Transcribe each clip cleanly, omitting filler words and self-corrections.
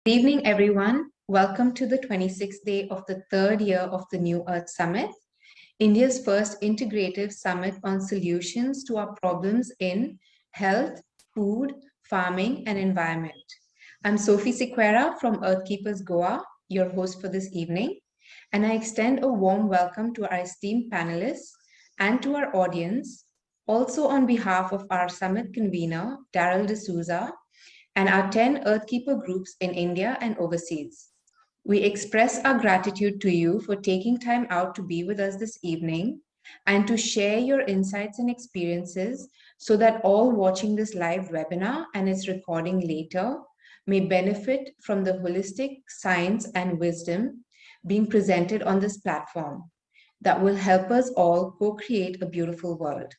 Good evening, everyone. Welcome to the 26th day of the third year of the New Earth Summit, India's first integrative summit on solutions to our problems in health, food, farming, and environment. I'm Sophie Sequeira from Earthkeepers Goa, your host for this evening, and I extend a warm welcome to our esteemed panelists and to our audience, also on behalf of our summit convener, Darryl D'Souza, and our 10 Earthkeeper groups in India and overseas. We express our gratitude to you for taking time out to be with us this evening and to share your insights and experiences so that all watching this live webinar and its recording later may benefit from the holistic science and wisdom being presented on this platform that will help us all co-create a beautiful world.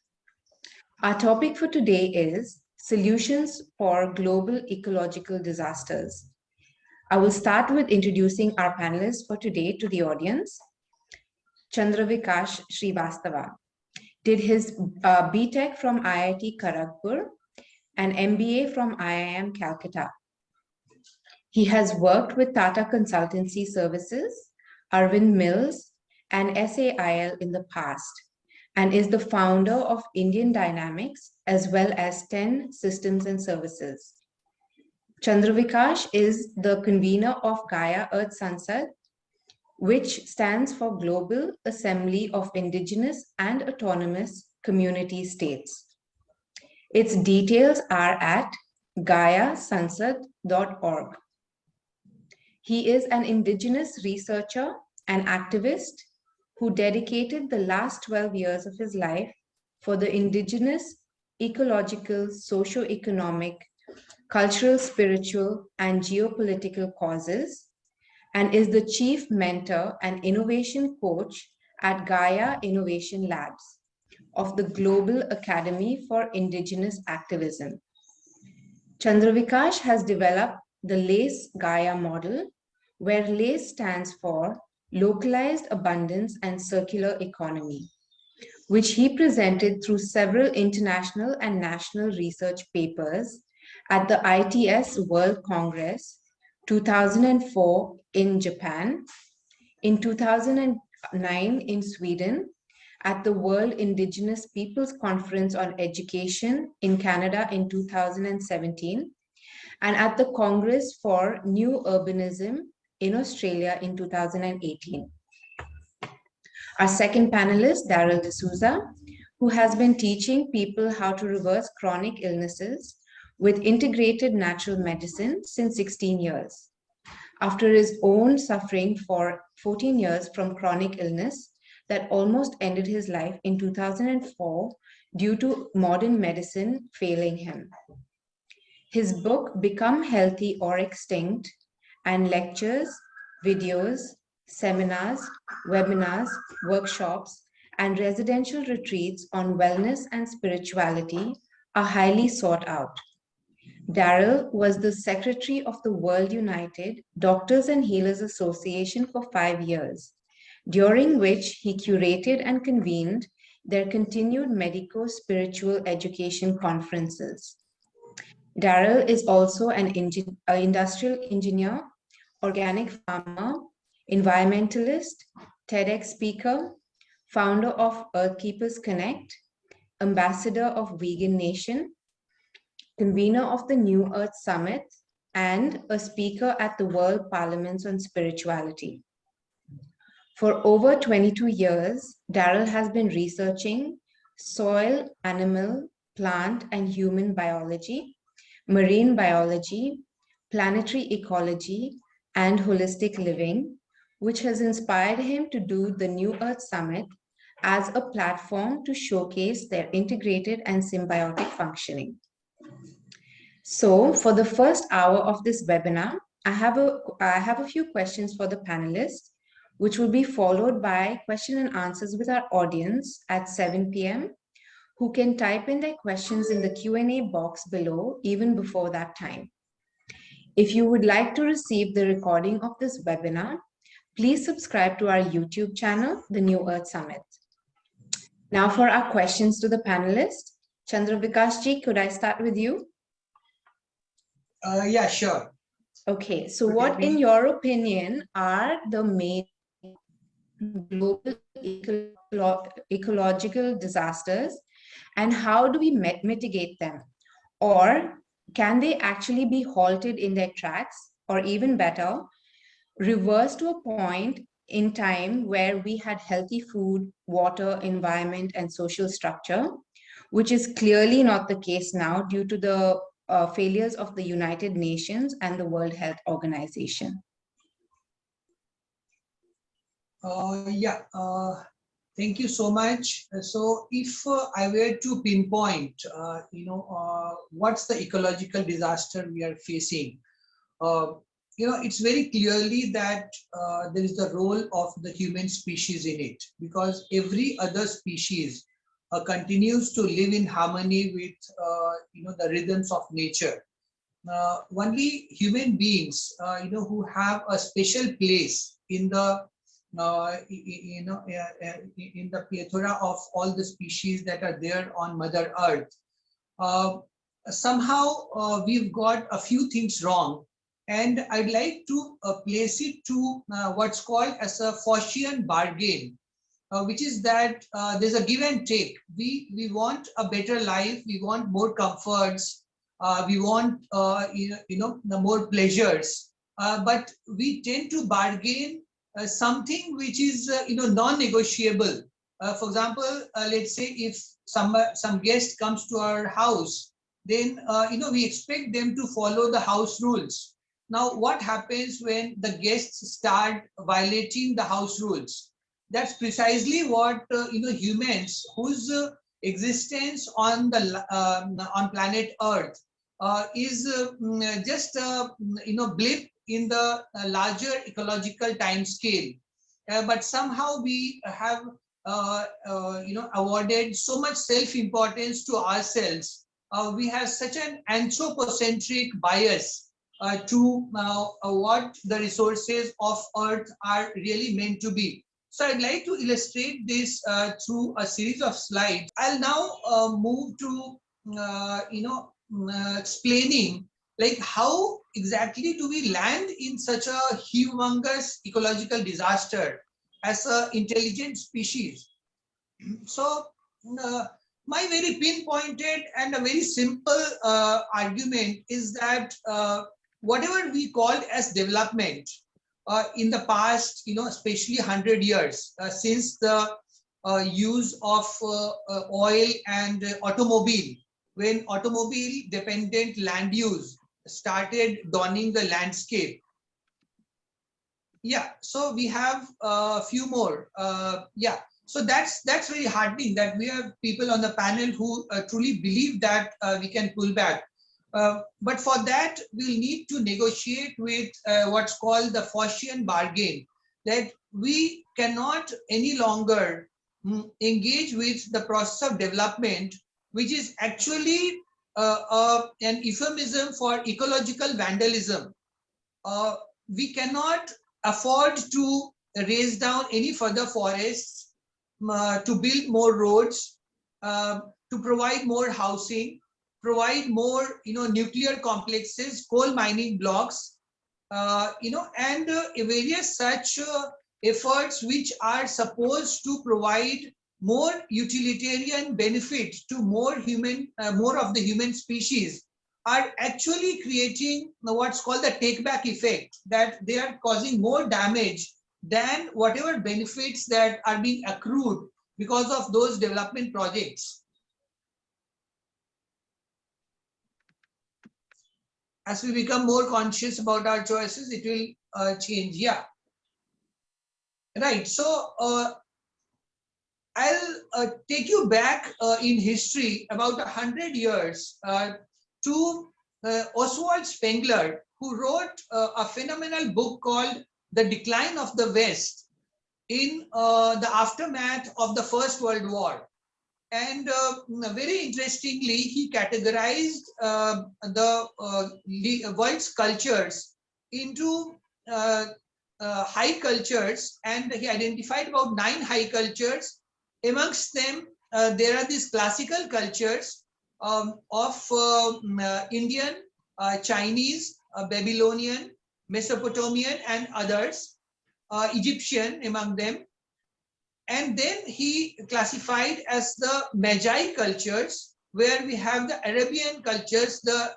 Our topic for today is Solutions for Global Ecological Disasters. I will start with introducing our panelists for today to the audience. Chandra Vikash Srivastava did his BTech from IIT Kharagpur and MBA from IIM Calcutta. He has worked with Tata Consultancy Services, Arvind Mills, and SAIL in the past, and is the founder of Indian Dynamics as well as 10 Systems and Services. Chandra Vikash is the convener of Gaia Earth Sansad, which stands for Global Assembly of Indigenous and Autonomous Community States. Its details are at gaiasansad.org. He is an indigenous researcher and activist who dedicated the last 12 years of his life for the indigenous, ecological, socio-economic, cultural, spiritual, and geopolitical causes, and is the chief mentor and innovation coach at Gaia Innovation Labs of the Global Academy for Indigenous Activism. Chandra Vikash has developed the LACE Gaia model, where LACE stands for Localized Abundance and Circular Economy, which he presented through several international and national research papers at the ITS World Congress 2004 in Japan, in 2009 in Sweden, at the World Indigenous Peoples Conference on Education in Canada in 2017, and at the Congress for New Urbanism in Australia in 2018. Our second panelist, Darryl D'Souza, who has been teaching people how to reverse chronic illnesses with integrated natural medicine since 16 years. After his own suffering for 14 years from chronic illness that almost ended his life in 2004 due to modern medicine failing him. His book, Become Healthy or Extinct, and lectures, videos, seminars, webinars, workshops, and residential retreats on wellness and spirituality are highly sought out. Darryl was the secretary of the World United Doctors and Healers Association for 5 years, during which he curated and convened their continued medico-spiritual education conferences. Darryl is also an industrial engineer, organic farmer, environmentalist, TEDx speaker, founder of Earthkeepers Connect, ambassador of Vegan Nation, convener of the New Earth Summit, and a speaker at the World Parliaments on Spirituality. For over 22 years, Darryl has been researching soil, animal, plant, and human biology, marine biology, planetary ecology, and holistic living, which has inspired him to do the New Earth Summit as a platform to showcase their integrated and symbiotic functioning. So for the first hour of this webinar, I have a few questions for the panelists, which will be followed by question and answers with our audience at 7 p.m., who can type in their questions in the Q&A box below, even before that time. If you would like to receive the recording of this webinar, please subscribe to our YouTube channel, The New Earth Summit. Now for our questions to the panelists. Chandra Vikash ji, could I start with you? Yeah, sure. Okay, so Could it what, in be? your opinion, are the main global ecological disasters, and how do we mitigate them? Or can they actually be halted in their tracks, or even better, reversed to a point in time where we had healthy food, water, environment, and social structure, which is clearly not the case now due to the failures of the United Nations and the World Health Organization? Yeah, thank you so much. So if I were to pinpoint, what's the ecological disaster we are facing? Uh, it's very clearly that there is the role of the human species in it, because every other species continues to live in harmony with, the rhythms of nature. Only human beings, who have a special place in the in the plethora of all the species that are there on Mother Earth. Uh, Somehow we've got a few things wrong, and I'd like to place it to what's called as a Faucian bargain, which is that there's a give and take. We want a better life, we want more comforts, we want the more pleasures, but we tend to bargain something which is non-negotiable. For example, let's say if some guest comes to our house, then we expect them to follow the house rules. Now, what happens when the guests start violating the house rules? That's precisely what humans whose existence on the on planet Earth is just a blip in the larger ecological time scale. But somehow we have awarded so much self-importance to ourselves. We have such an anthropocentric bias to what the resources of Earth are really meant to be. So I'd like to illustrate this through a series of slides. I'll now move to explaining like how exactly do we land in such a humongous ecological disaster as an intelligent species. So my very pinpointed and a very simple argument is that whatever we called as development in the past, especially 100 years since the use of oil and automobile, when automobile dependent land use started donning the landscape. Yeah, so we have a few more. Yeah, so that's very heartening that we have people on the panel who truly believe that we can pull back. But for that, we'll need to negotiate with what's called the Faucian bargain, that we cannot any longer engage with the process of development, which is actually an euphemism for ecological vandalism. We cannot afford to raise down any further forests, to build more roads, uh, to provide more housing, provide more nuclear complexes, coal mining blocks, and various such efforts which are supposed to provide more utilitarian benefit to more of the human species, are actually creating what's called the take back effect, that they are causing more damage than whatever benefits that are being accrued because of those development projects. As we become more conscious about our choices, it will change. Yeah, right. So I'll take you back in history about 100 years to Oswald Spengler, who wrote a phenomenal book called The Decline of the West in the aftermath of the First World War. And very interestingly, he categorized the world's cultures into high cultures, and he identified about 9 high cultures. Amongst them, there are these classical cultures of Indian, Chinese, Babylonian, Mesopotamian and others, Egyptian among them. And then he classified as the Magi cultures, where we have the Arabian cultures, the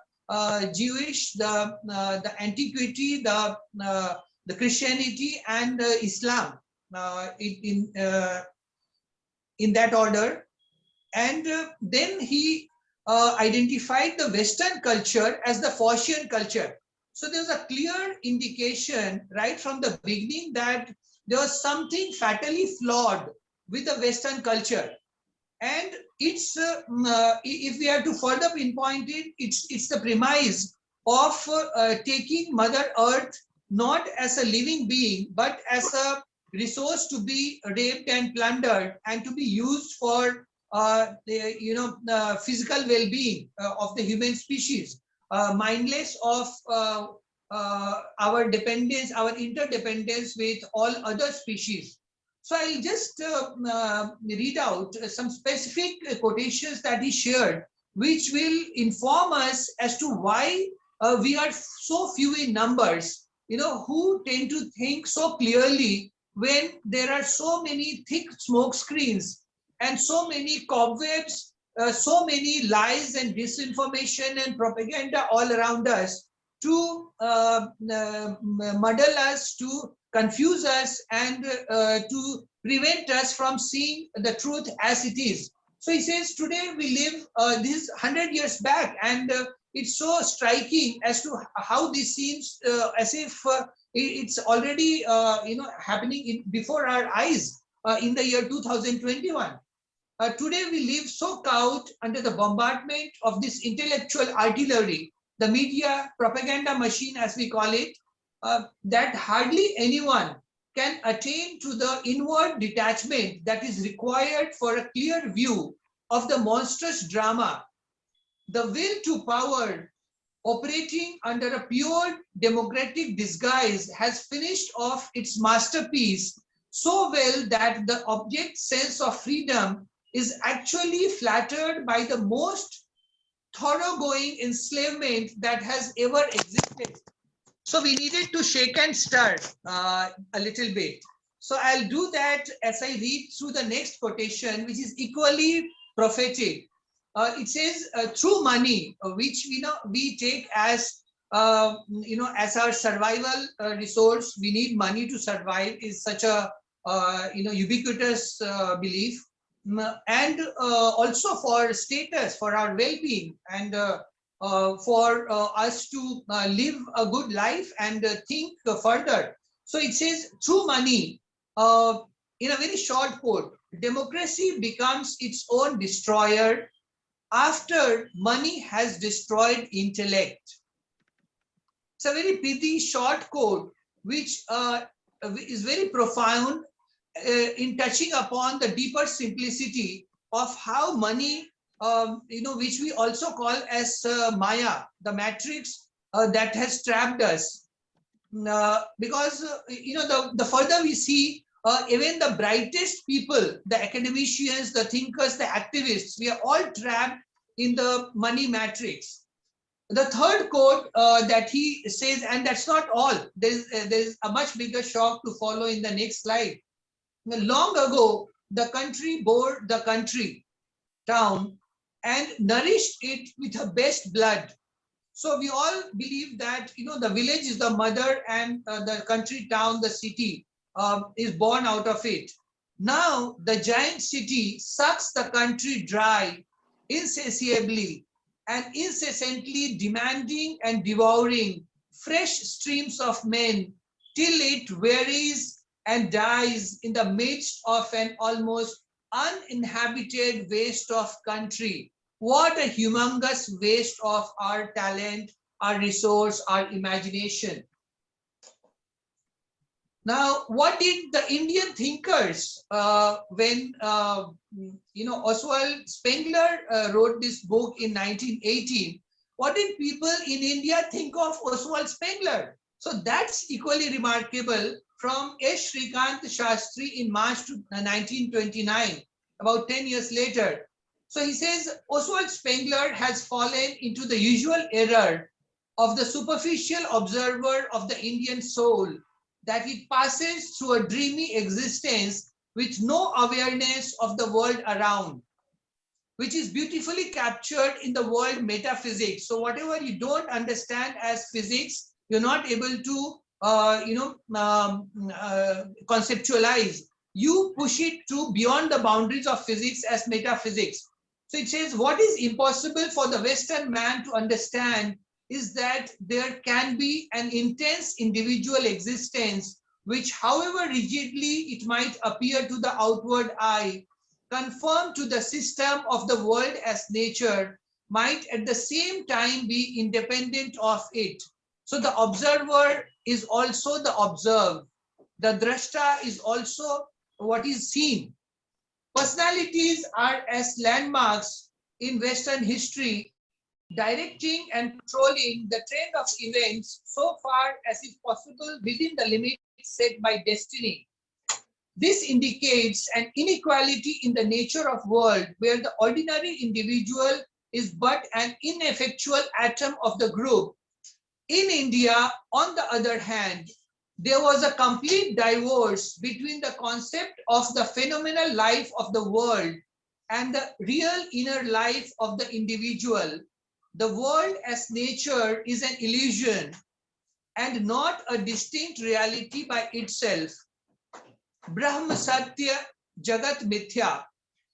Jewish, the antiquity, the Christianity, and Islam, in that order. And then he identified the Western culture as the Phocian culture. So there's a clear indication right from the beginning that there was something fatally flawed with the Western culture. And it's if we have to further pinpoint it, it's the premise of taking Mother Earth not as a living being, but as a resource to be raped and plundered and to be used for the physical well-being of the human species, mindless of our dependence, our interdependence with all other species. So I'll just read out some specific quotations that he shared, which will inform us as to why we are so few in numbers, who tend to think so clearly when there are so many thick smoke screens and so many cobwebs, so many lies and disinformation and propaganda all around us to muddle us, to confuse us, and to prevent us from seeing the truth as it is. So he says, today we live this 100 years back, and it's so striking as to how this seems as if it's already happening before our eyes in the year 2021. Today we live so cowed under the bombardment of this intellectual artillery, the media propaganda machine as we call it, that hardly anyone can attain to the inward detachment that is required for a clear view of the monstrous drama. The will to power, operating under a pure democratic disguise, has finished off its masterpiece so well that the object sense of freedom is actually flattered by the most thoroughgoing enslavement that has ever existed. So we needed to shake and stir a little bit. So I'll do that as I read through the next quotation, which is equally prophetic. It says, through money, which we take as as our survival resource. We need money to survive, is such a ubiquitous belief, and also for status, for our well-being, and for us to live a good life and think further. So it says, through money, in a very short quote, democracy becomes its own destroyer after money has destroyed intellect. It's a very pithy short quote, which is very profound in touching upon the deeper simplicity of how money, which we also call as Maya, the matrix that has trapped us. Because the further we see, even the brightest people, the academicians, the thinkers, the activists, we are all trapped in the money matrix. The third quote that he says, and that's not all, there's a much bigger shock to follow in the next slide. Long ago, the country bore the country town and nourished it with her best blood. So we all believe that the village is the mother, and the country town, the city, is born out of it. Now the giant city sucks the country dry insatiably and incessantly, demanding and devouring fresh streams of men till it wearies and dies in the midst of an almost uninhabited waste of country. What a humongous waste of our talent, our resource, our imagination. Now, what did the Indian thinkers, when Oswald Spengler wrote this book in 1918, what did people in India think of Oswald Spengler? So that's equally remarkable. From S. Shrikant Shastri in March 1929, about 10 years later. So he says, Oswald Spengler has fallen into the usual error of the superficial observer of the Indian soul, that it passes through a dreamy existence with no awareness of the world around, which is beautifully captured in the word metaphysics. So whatever you don't understand as physics, you're not able to conceptualize. You push it to beyond the boundaries of physics as metaphysics. So it says what is impossible for the Western man to understand is that there can be an intense individual existence which, however rigidly it might appear to the outward eye, conform to the system of the world as nature, might at the same time be independent of it. So the observer is also the observed. The drashta is also what is seen. Personalities are as landmarks in Western history, directing and controlling the trend of events so far as is possible within the limits set by destiny. This indicates an inequality in the nature of world where the ordinary individual is but an ineffectual atom of the group. In India, on the other hand, there was a complete divorce between the concept of the phenomenal life of the world and the real inner life of the individual. The world as nature is an illusion and not a distinct reality by itself. Brahma Satya Jagat Mithya.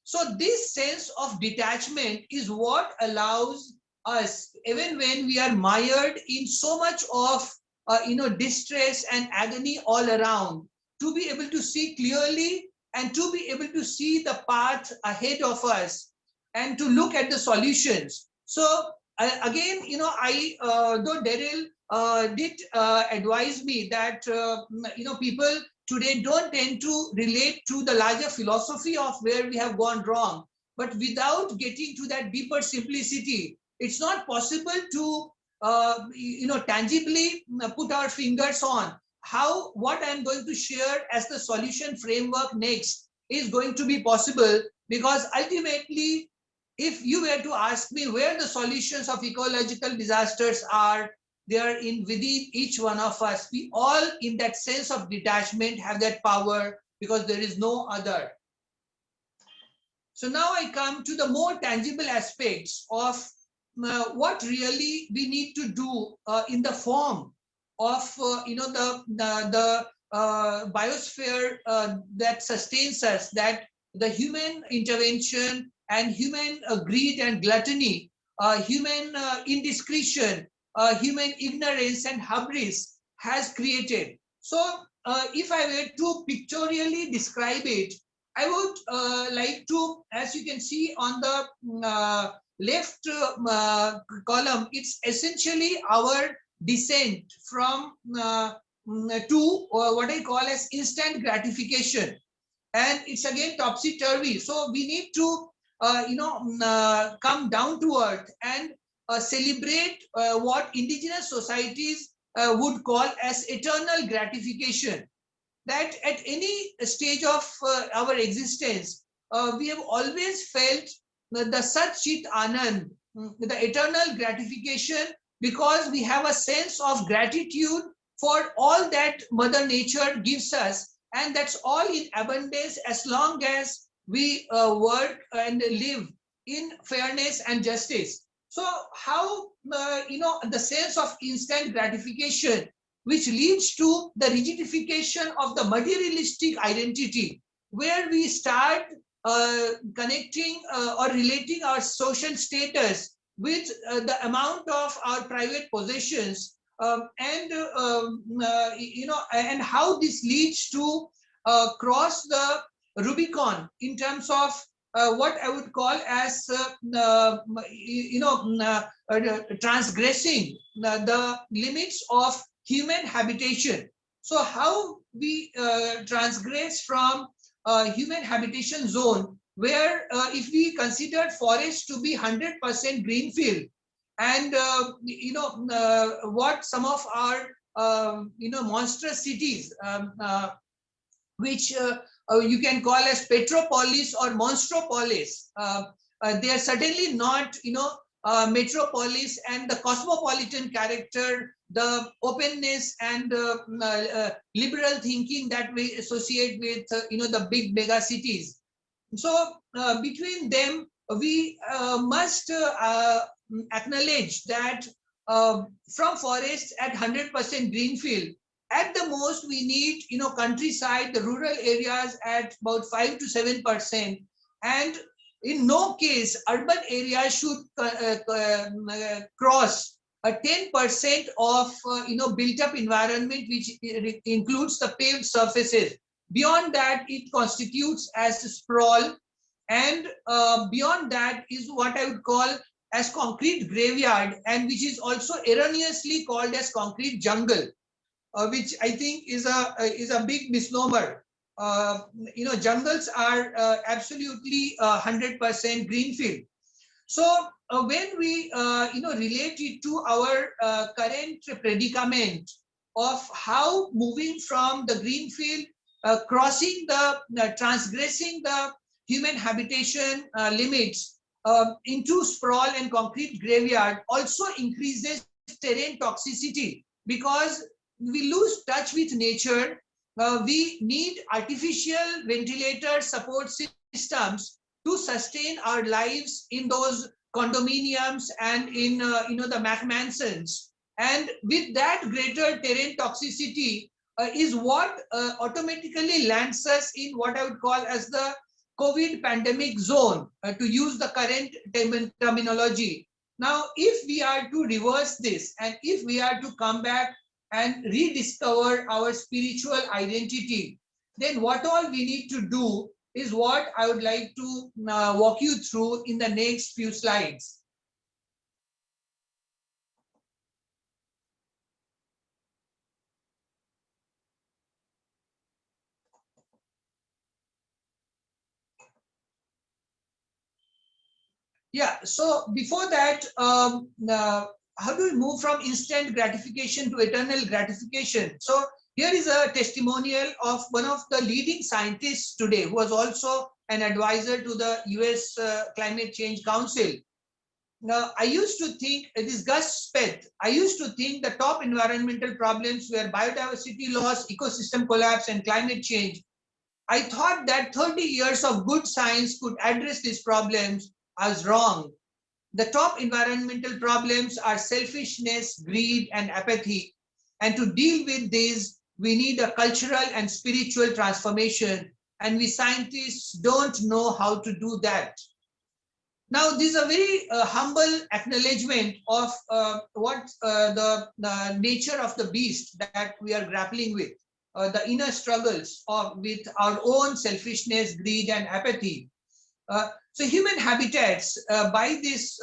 So this sense of detachment is what allows us, even when we are mired in so much of distress and agony all around, to be able to see clearly and to be able to see the path ahead of us and to look at the solutions. So again, I though Darryl did advise me that people today don't tend to relate to the larger philosophy of where we have gone wrong, but without getting to that deeper simplicity, it's not possible to tangibly put our fingers on how what I'm going to share as the solution framework next is going to be possible. Because ultimately, if you were to ask me where the solutions of ecological disasters are, they are in within each one of us. We all, in that sense of detachment, have that power because there is no other. So now I come to the more tangible aspects of what really we need to do in the form of the biosphere that sustains us, that the human intervention and human greed and gluttony, human indiscretion, human ignorance and hubris has created. So if I were to pictorially describe it, I would like to, as you can see on the left column, it's essentially our descent from to what I call as instant gratification. And it's again topsy-turvy. So we need to, come down to earth and celebrate what indigenous societies would call as eternal gratification. That at any stage of our existence, we have always felt the Sat Chit Anand, the eternal gratification, because we have a sense of gratitude for all that Mother Nature gives us, and that's all in abundance as long as we work and live in fairness and justice. So how, the sense of instant gratification, which leads to the rigidification of the materialistic identity, where we start connecting or relating our social status with the amount of our private possessions, and how this leads to cross the Rubicon in terms of what I would call as transgressing the limits of human habitation. So how we transgress from human habitation zone, where if we consider forest to be 100% greenfield, and what some of our monstrous cities, which you can call as Petropolis or Monstropolis, they are certainly not metropolis and the cosmopolitan character, the openness and liberal thinking that we associate with the big mega cities. So between them, we must acknowledge that from forests at 100% greenfield, at the most we need countryside, the rural areas at about 5 to 7%, and in no case urban areas should cross a 10% of built up environment, which includes the paved surfaces. Beyond that, it constitutes as sprawl, and beyond that is what I would call as concrete graveyard, and which is also erroneously called as concrete jungle, which I think is a big misnomer. Jungles are absolutely 100% greenfield. So when we relate it to our current predicament of how moving from the greenfield, crossing transgressing the human habitation limits into sprawl and concrete graveyard also increases terrain toxicity, because we lose touch with nature. We need artificial ventilator support systems to sustain our lives in those condominiums and in the McMansons. And with that, greater terrain toxicity is what automatically lands us in what I would call as the COVID pandemic zone, to use the current terminology. Now, if we are to reverse this, and if we are to come back and rediscover our spiritual identity, then what all we need to do is what I would like to walk you through in the next few slides. Yeah, so before that, how do we move from instant gratification to eternal gratification? So here is a testimonial of one of the leading scientists today, who was also an advisor to the US Climate Change Council. Now, I used to think, this Gus Speth, I used to think the top environmental problems were biodiversity loss, ecosystem collapse, and climate change. I thought that 30 years of good science could address these problems. I was wrong. The top environmental problems are selfishness, greed, and apathy. And to deal with these, we need a cultural and spiritual transformation. And we scientists don't know how to do that. Now, this is a very humble acknowledgement of what the nature of the beast that we are grappling with, the inner struggles with our own selfishness, greed, and apathy. So human habitats, by this,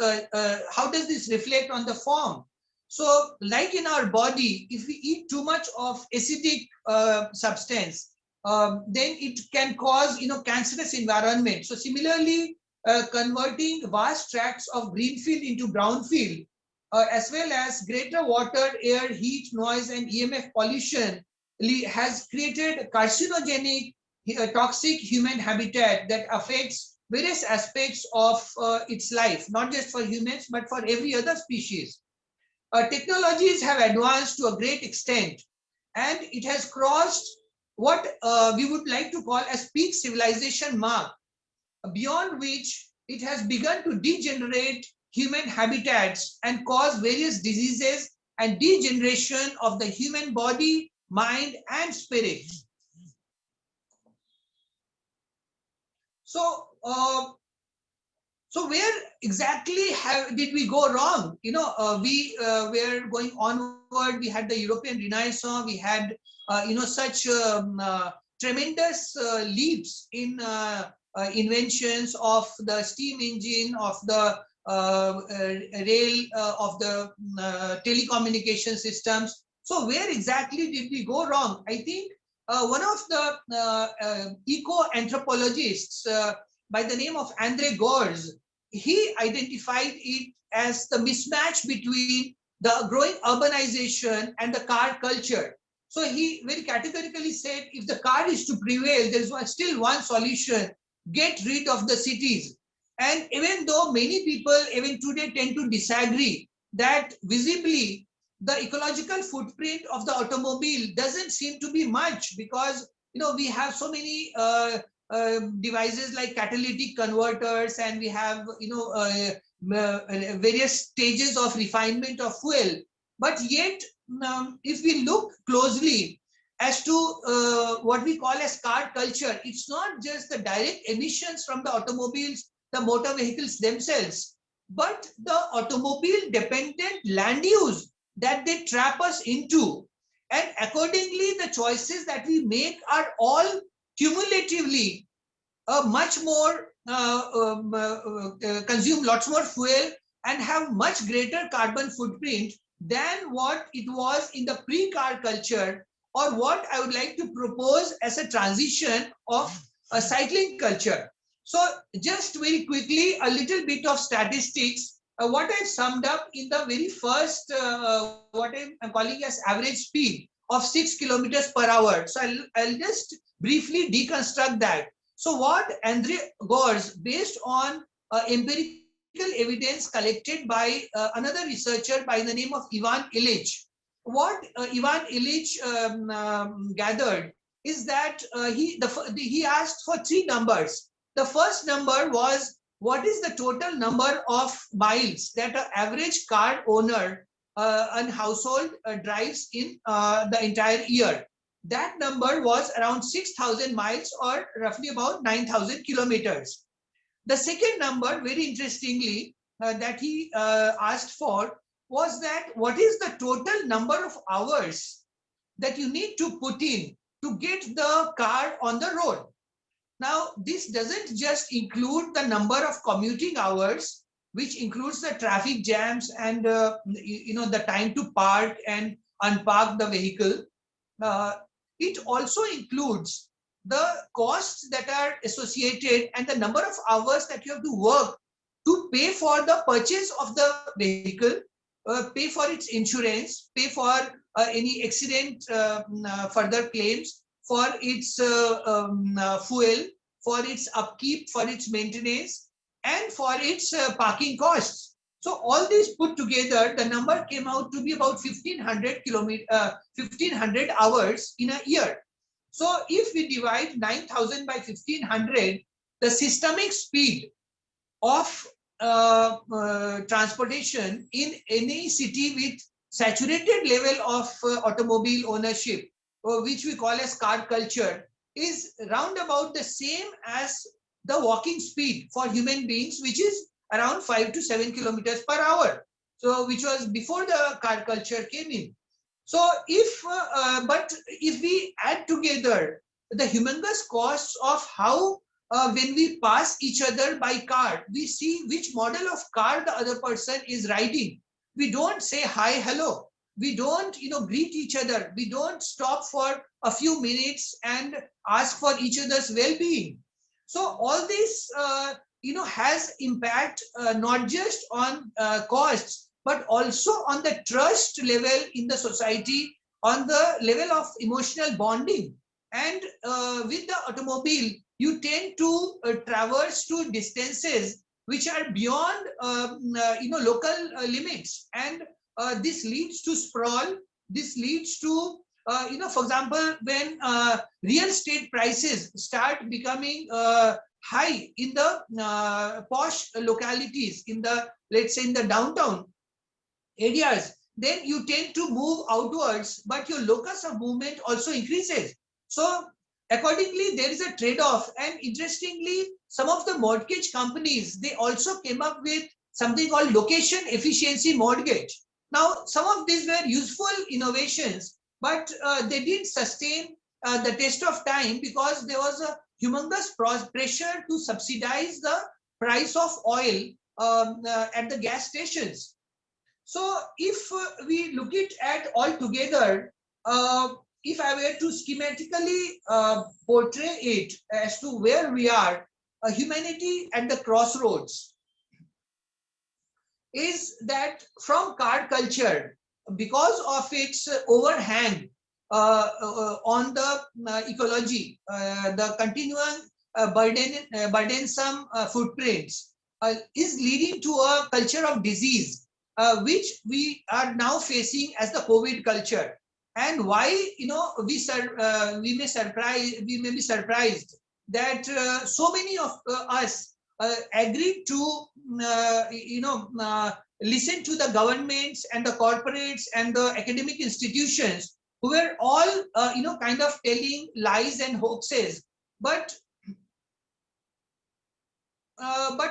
how does this reflect on the form? So like in our body, if we eat too much of acidic substance, then it can cause cancerous environment. So similarly, converting vast tracts of greenfield into brownfield, as well as greater water, air, heat, noise, and EMF pollution has created carcinogenic, toxic human habitat that affects various aspects of its life, not just for humans, but for every other species. Technologies have advanced to a great extent, and it has crossed what we would like to call as peak civilization mark, beyond which it has begun to degenerate human habitats and cause various diseases and degeneration of the human body, mind, and spirit. So, so where exactly did we go wrong? We were going onward. We had the European Renaissance. We had such tremendous leaps in inventions of the steam engine, of the rail, of the telecommunication systems. So where exactly did we go wrong? I think one of the eco-anthropologists by the name of Andre Gors, he identified it as the mismatch between the growing urbanization and the car culture. So he very categorically said, if the car is to prevail, there's still one solution: get rid of the cities. And even though many people even today tend to disagree that visibly the ecological footprint of the automobile doesn't seem to be much, because we have so many devices like catalytic converters, and we have various stages of refinement of fuel. But yet, if we look closely as to what we call as car culture, it's not just the direct emissions from the automobiles, the motor vehicles themselves, but the automobile dependent land use that they trap us into. And accordingly, the choices that we make are all cumulatively much more consume lots more fuel and have much greater carbon footprint than what it was in the pre-car culture, or what I would like to propose as a transition of a cycling culture. So just very quickly, a little bit of statistics. What I've summed up in the very first, what I'm calling as average speed of 6 kilometers per hour. So I'll just briefly deconstruct that. So what Andre Gors, based on empirical evidence collected by another researcher by the name of Ivan Illich, what Ivan Illich gathered is that he asked for three numbers. The first number was, what is the total number of miles that an average car owner and household drives in the entire year? That number was around 6,000 miles, or roughly about 9,000 kilometers. The second number, very interestingly, that he asked for was that what is the total number of hours that you need to put in to get the car on the road? Now, this doesn't just include the number of commuting hours, which includes the traffic jams and the time to park and unpark the vehicle. It also includes the costs that are associated and the number of hours that you have to work to pay for the purchase of the vehicle, pay for its insurance, pay for any accident further claims, for its fuel, for its upkeep, for its maintenance, and for its parking costs. So all these put together, the number came out to be about 1,500 hours in a year. So if we divide 9,000 by 1,500, the systemic speed of transportation in any city with saturated level of automobile ownership, which we call as car culture, is round about the same as the walking speed for human beings, which is around 5 to 7 kilometers per hour. So which was before the car culture came in. So but if we add together the humongous costs of how when we pass each other by car, we see which model of car the other person is riding. We don't say hi, hello. We don't, greet each other. We don't stop for a few minutes and ask for each other's well-being. So all this, has impact not just on costs, but also on the trust level in the society, on the level of emotional bonding. And with the automobile, you tend to traverse to distances which are beyond, local limits. And this leads to sprawl. This leads to, for example, when real estate prices start becoming high in the posh localities, in the, let's say, in the downtown areas, then you tend to move outwards, but your locus of movement also increases. So accordingly, there is a trade-off. And interestingly, some of the mortgage companies, they also came up with something called location efficiency mortgage. Now, some of these were useful innovations, but they didn't sustain the test of time, because there was a humongous pressure to subsidize the price of oil at the gas stations. So if we look at all together, if I were to schematically portray it as to where we are, humanity at the crossroads, is that from car culture, because of its overhang on the ecology, the continuing burdensome footprints, is leading to a culture of disease, which we are now facing as the COVID culture. And why, we may be surprised that so many of us agreed to, listen to the governments and the corporates and the academic institutions who were all, kind of telling lies and hoaxes. But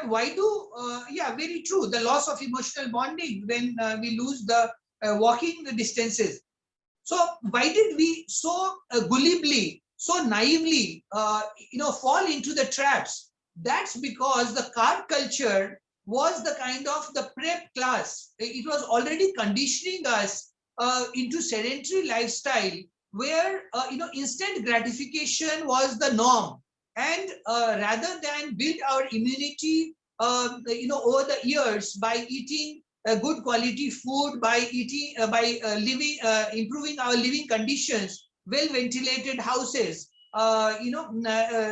why do, yeah, very true, the loss of emotional bonding when we lose the walking distances. So why did we so gullibly, so naively, fall into the traps? That's because the car culture was the kind of the prep class. It was already conditioning us into sedentary lifestyle where, instant gratification was the norm. And rather than build our immunity, over the years by eating good quality food, by eating, by living, improving our living conditions, well ventilated houses,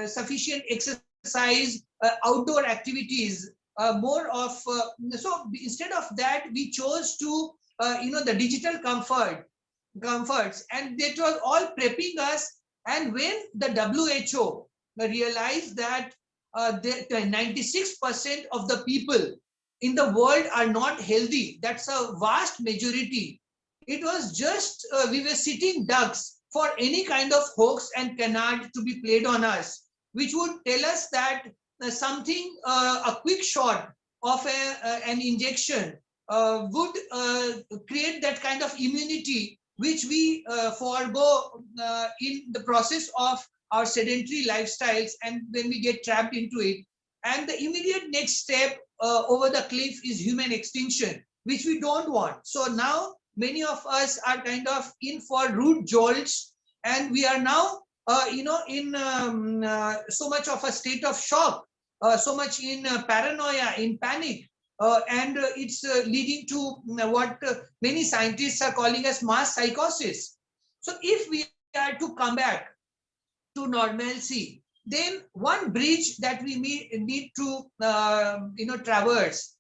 sufficient exercise, outdoor activities, more of, so instead of that we chose to, the digital comforts, and that was all prepping us. And when the WHO realized that 96% of the people in the world are not healthy, that's a vast majority. It was just, we were sitting ducks for any kind of hoax and canard to be played on us, which would tell us that something, a quick shot of an injection would create that kind of immunity, which we forego in the process of our sedentary lifestyles, and when we get trapped into it. And the immediate next step over the cliff is human extinction, which we don't want. So now many of us are kind of in for rude jolts, and we are now, in so much of a state of shock, so much in paranoia, in panic, and it's leading to what many scientists are calling as mass psychosis. So if we are to come back to normalcy, then one bridge that we need to, traverse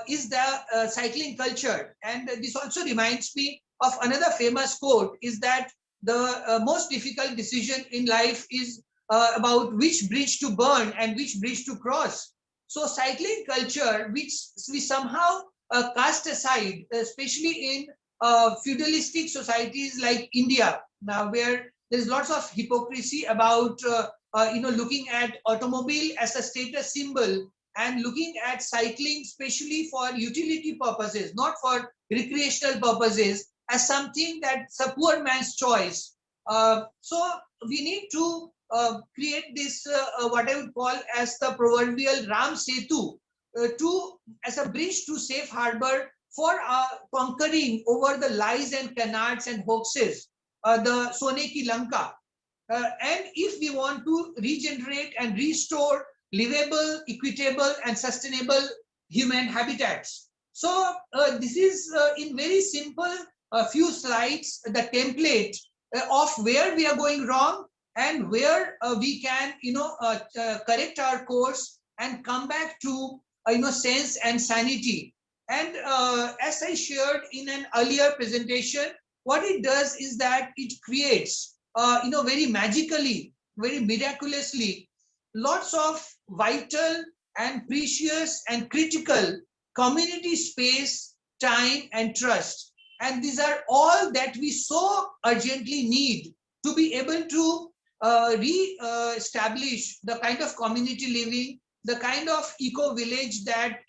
is the cycling culture. And this also reminds me of another famous quote, is that the most difficult decision in life is about which bridge to burn and which bridge to cross. So cycling culture, which we somehow cast aside, especially in feudalistic societies like India, now where there's lots of hypocrisy about, looking at automobile as a status symbol and looking at cycling, especially for utility purposes, not for recreational purposes, as something that's a poor man's choice. So we need to create this, what I would call as the proverbial Ram Setu, as a bridge to safe harbor for conquering over the lies and canards and hoaxes, the Sone ki Lanka. And if we want to regenerate and restore livable, equitable, and sustainable human habitats. So this is in very simple few slides, the template of where we are going wrong and where we can, correct our course and come back to, sense and sanity. And as I shared in an earlier presentation, what it does is that it creates, very magically, very miraculously, lots of vital and precious and critical community space, time, and trust. And these are all that we so urgently need to be able to re-establish the kind of community living, the kind of eco-village that,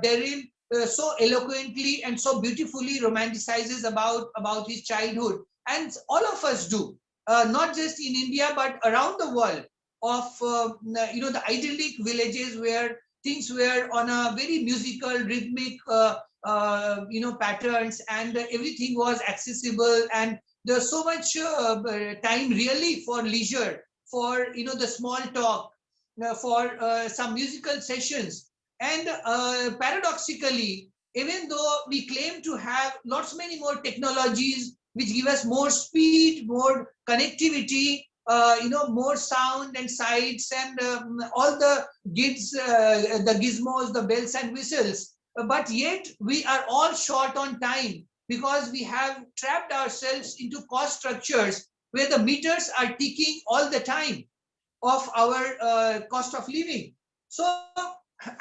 Darryl so eloquently and so beautifully romanticizes about his childhood. And all of us do, not just in India, but around the world, of, the idyllic villages where things were on a very musical, rhythmic, patterns, and everything was accessible, and there's so much time really for leisure, for, the small talk, for some musical sessions. And paradoxically, even though we claim to have lots many more technologies which give us more speed, more connectivity, more sound and sights and all the the gizmos, the bells and whistles. But yet we are all short on time because we have trapped ourselves into cost structures where the meters are ticking all the time of our cost of living. So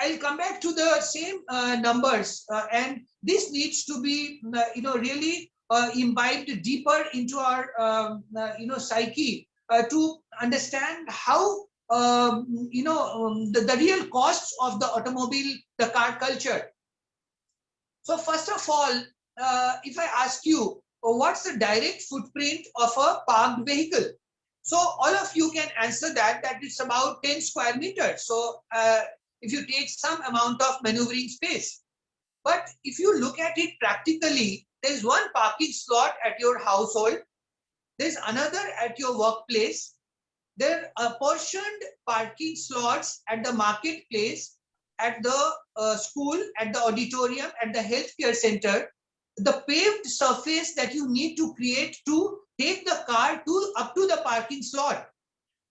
I'll come back to the same numbers, and this needs to be, really imbibed deeper into our, psyche to understand how, the real costs of the automobile, the car culture. So first of all, if I ask you, what's the direct footprint of a parked vehicle? So all of you can answer that it's about 10 square meters. So if you take some amount of maneuvering space. But if you look at it practically, there's one parking slot at your household, there's another at your workplace, there are apportioned parking slots at the marketplace, at the school, at the auditorium, at the healthcare center, the paved surface that you need to create to take the car up to the parking slot,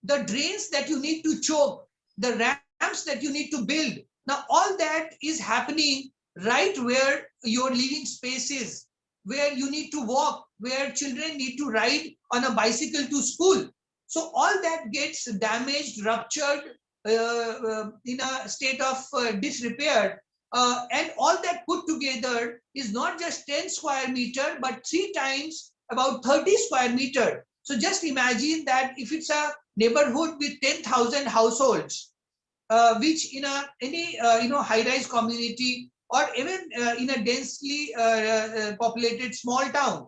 the drains that you need to choke, the ramps that you need to build. Now, all that is happening right where your living space is, where you need to walk, where children need to ride on a bicycle to school. So all that gets damaged, ruptured, in a state of disrepair. And all that put together is not just 10 square meter, but 3 times about 30 square meter. So just imagine that if it's a neighborhood with 10,000 households, which in any high-rise community or even in a densely populated small town,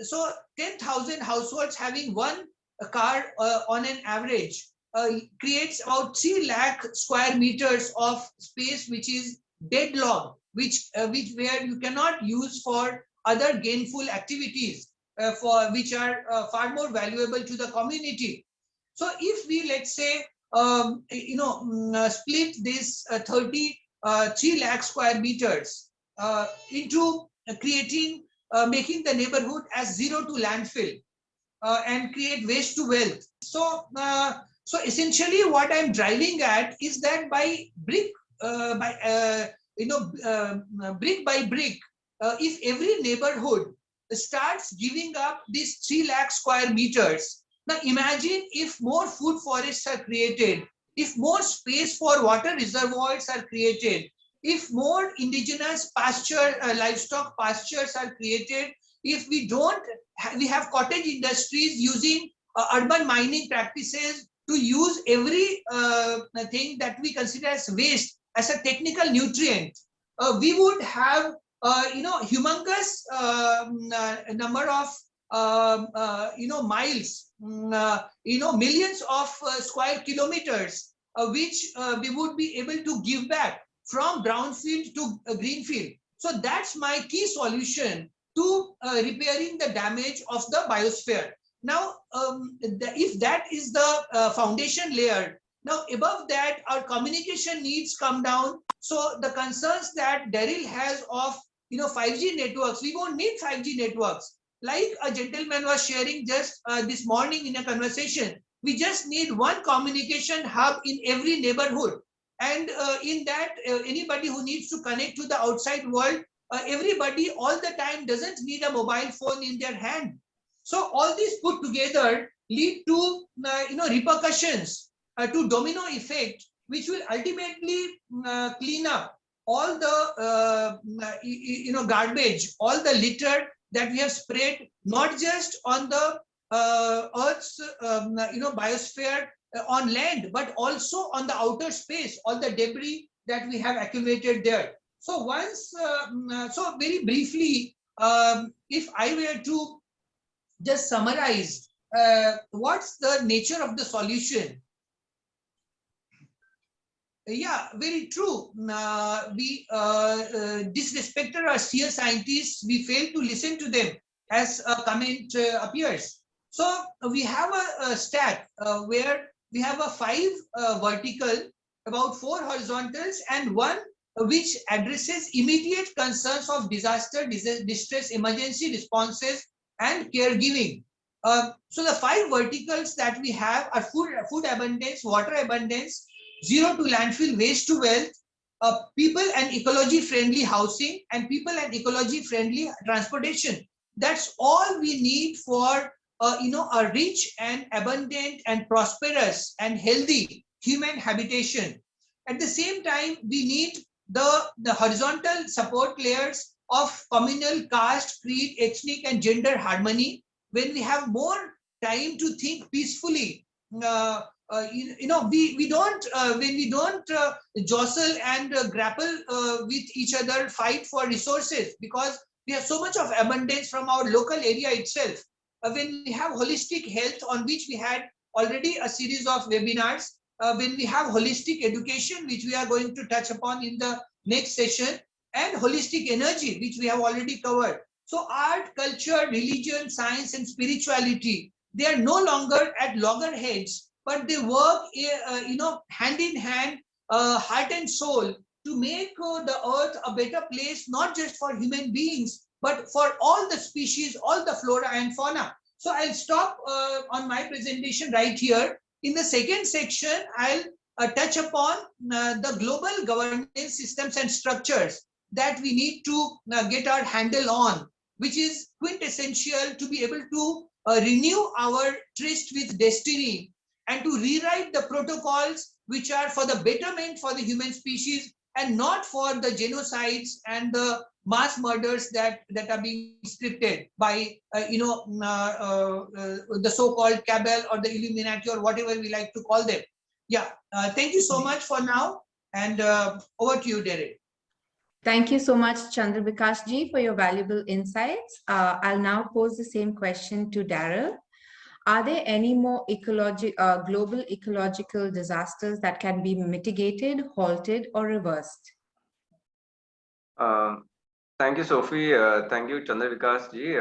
so 10,000 households having one car on an average creates about 3 lakh square meters of space which is deadlocked, which where you cannot use for other gainful activities for which are far more valuable to the community. So if we, let's say, split this 3 lakh square meters into creating, making the neighborhood as zero to landfill and create waste to wealth. So, so essentially, what I'm driving at is that by brick by brick, if every neighborhood starts giving up these 3 lakh square meters, now imagine if more food forests are created, if more space for water reservoirs are created, if more indigenous pasture, livestock pastures are created, if we don't, we have cottage industries using urban mining practices to use every thing that we consider as waste as a technical nutrient, we would have humongous number of miles, millions of square kilometers, which we would be able to give back from brownfield to greenfield. So that's my key solution to repairing the damage of the biosphere. Now, if that is the foundation layer, now above that, our communication needs come down. So the concerns that Darryl has of 5G networks, we won't need 5G networks. Like a gentleman was sharing just this morning in a conversation, we just need one communication hub in every neighborhood. And in that, anybody who needs to connect to the outside world, everybody all the time doesn't need a mobile phone in their hand. So all these put together lead to repercussions, to domino effect, which will ultimately clean up all the garbage, all the litter that we have spread, not just on the Earth's biosphere on land, but also on the outer space, all the debris that we have accumulated there. So once, so very briefly, if I were to just summarize, what's the nature of the solution? Yeah, very true. We disrespected our SEER scientists. We failed to listen to them, as a comment appears. So we have a stat where we have a 5 vertical, about 4 horizontals, and 1 which addresses immediate concerns of disaster, distress, emergency responses, and caregiving. So the 5 verticals that we have are food abundance, water abundance, zero to landfill, waste to wealth, people and ecology friendly housing, and people and ecology friendly transportation. That's all we need for a rich and abundant and prosperous and healthy human habitation. At the same time, we need the horizontal support layers of communal, caste, creed, ethnic, and gender harmony. When we have more time to think peacefully, we don't when we don't jostle and grapple with each other, fight for resources, because we have so much of abundance from our local area itself. When we have holistic health, on which we had already a series of webinars, when we have holistic education, which we are going to touch upon in the next session, and holistic energy, which we have already covered. So art, culture, religion, science, and spirituality, they are no longer at loggerheads, but they work, hand in hand, heart and soul, to make the earth a better place, not just for human beings, but for all the species, all the flora and fauna. So I'll stop on my presentation right here. In the second section, I'll touch upon the global governance systems and structures that we need to get our handle on, which is quintessential to be able to renew our tryst with destiny and to rewrite the protocols which are for the betterment for the human species and not for the genocides and the mass murders that are being scripted by the so-called cabal or the Illuminati or whatever we like to call them. Yeah, thank you so much for now, and over to you, Darryl. Thank you so much, Chandra Vikash ji, for your valuable insights. I'll now pose the same question to Darryl. Are there any more global ecological disasters that can be mitigated, halted, or reversed? Thank you, Sophie. Thank you, Chandra Vikas ji.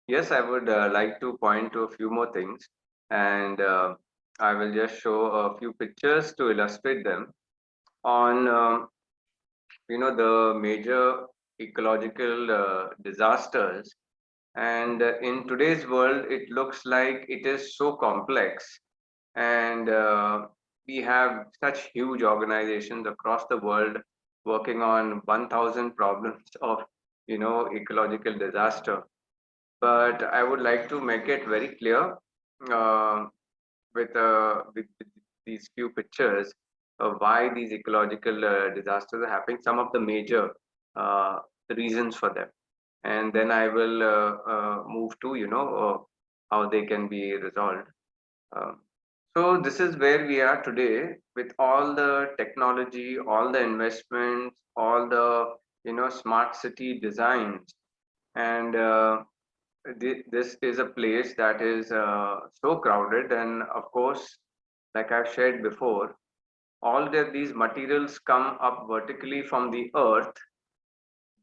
Yes, I would like to point to a few more things, and I will just show a few pictures to illustrate them on, the major ecological disasters. And in today's world, it looks like it is so complex, and we have such huge organizations across the world working on 1,000 problems of ecological disaster. But I would like to make it very clear uh, with these few pictures of why these ecological disasters are happening, some of the major uh, reasons for them, and then I will move to how they can be resolved. Um, so this is where we are today with all the technology, all the investments, all the smart city designs, and this is a place that is so crowded. And of course, like I've shared before, all these materials come up vertically from the earth.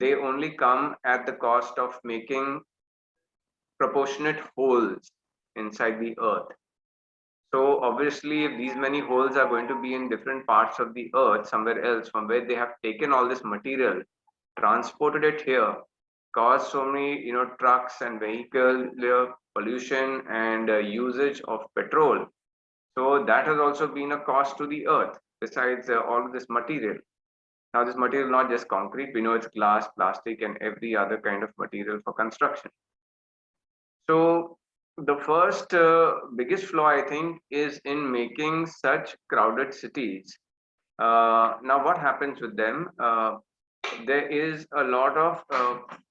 They only come at the cost of making proportionate holes inside the earth. So obviously, if these many holes are going to be in different parts of the earth, somewhere else, from where they have taken all this material, transported it here, caused so many trucks and vehicle pollution and usage of petrol. So that has also been a cost to the earth. Besides all of this material. Now this material is not just concrete. We know it's glass, plastic, and every other kind of material for construction. So the first biggest flaw, I think, is in making such crowded cities. Now, what happens with them? There is a lot of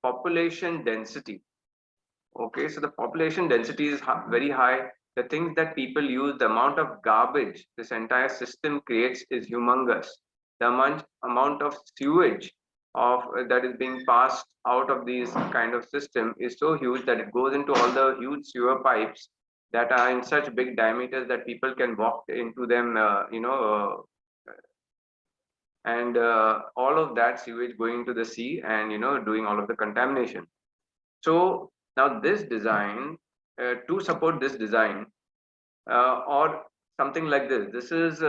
population density. Okay, so the population density is very high. The things that people use, the amount of garbage this entire system creates is humongous. The amount of sewage of that is being passed out of these kind of system is so huge that it goes into all the huge sewer pipes that are in such big diameters that people can walk into them, and all of that sewage going to the sea and doing all of the contamination. So now this design, to support this design, or something like this. This is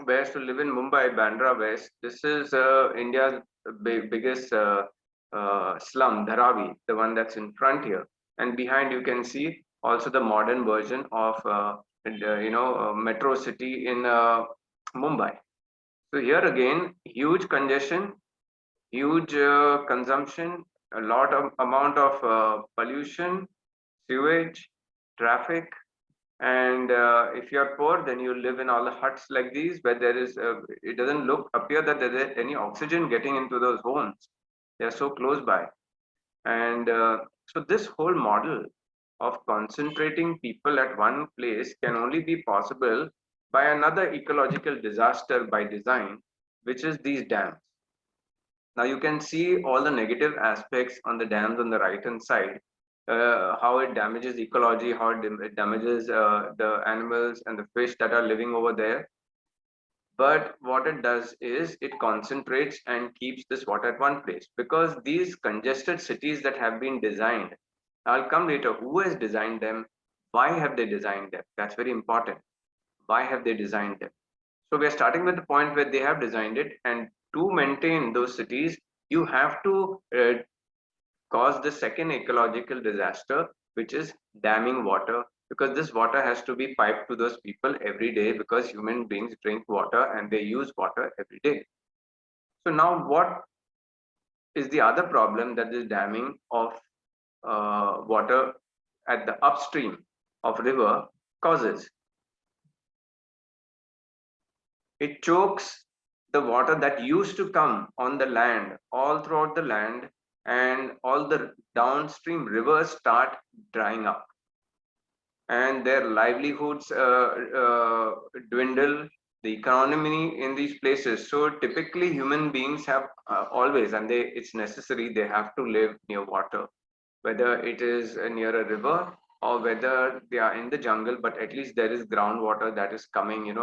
west to live in Mumbai, Bandra West. This is India's biggest slum, Dharavi, the one that's in front here. And behind you can see also the modern version of metro city in Mumbai. So here again, huge congestion, huge consumption, a lot of amount of pollution, sewage, traffic, and if you are poor, then you live in all the huts like these, where there is it doesn't appear that there is any oxygen getting into those homes. They are so close by, and so this whole model of concentrating people at one place can only be possible by another ecological disaster by design, which is these dams. Now you can see all the negative aspects on the dams on the right hand side, how it damages ecology, how it damages the animals and the fish that are living over there. But what it does is it concentrates and keeps this water at one place, because these congested cities that have been designed, I'll come later, who has designed them? Why have they designed them? That's very important. Why have they designed them? So we are starting with the point where they have designed it, and to maintain those cities, you have to cause the second ecological disaster, which is damming water, because this water has to be piped to those people every day, because human beings drink water and they use water every day. So now what is the other problem that this damming of water at the upstream of river causes? It chokes the water that used to come on the land, all throughout the land, and all the downstream rivers start drying up, and their livelihoods dwindle, the economy in these places. So typically human beings have always, and it's necessary, they have to live near water, whether it is near a river or whether they are in the jungle, but at least there is groundwater that is coming,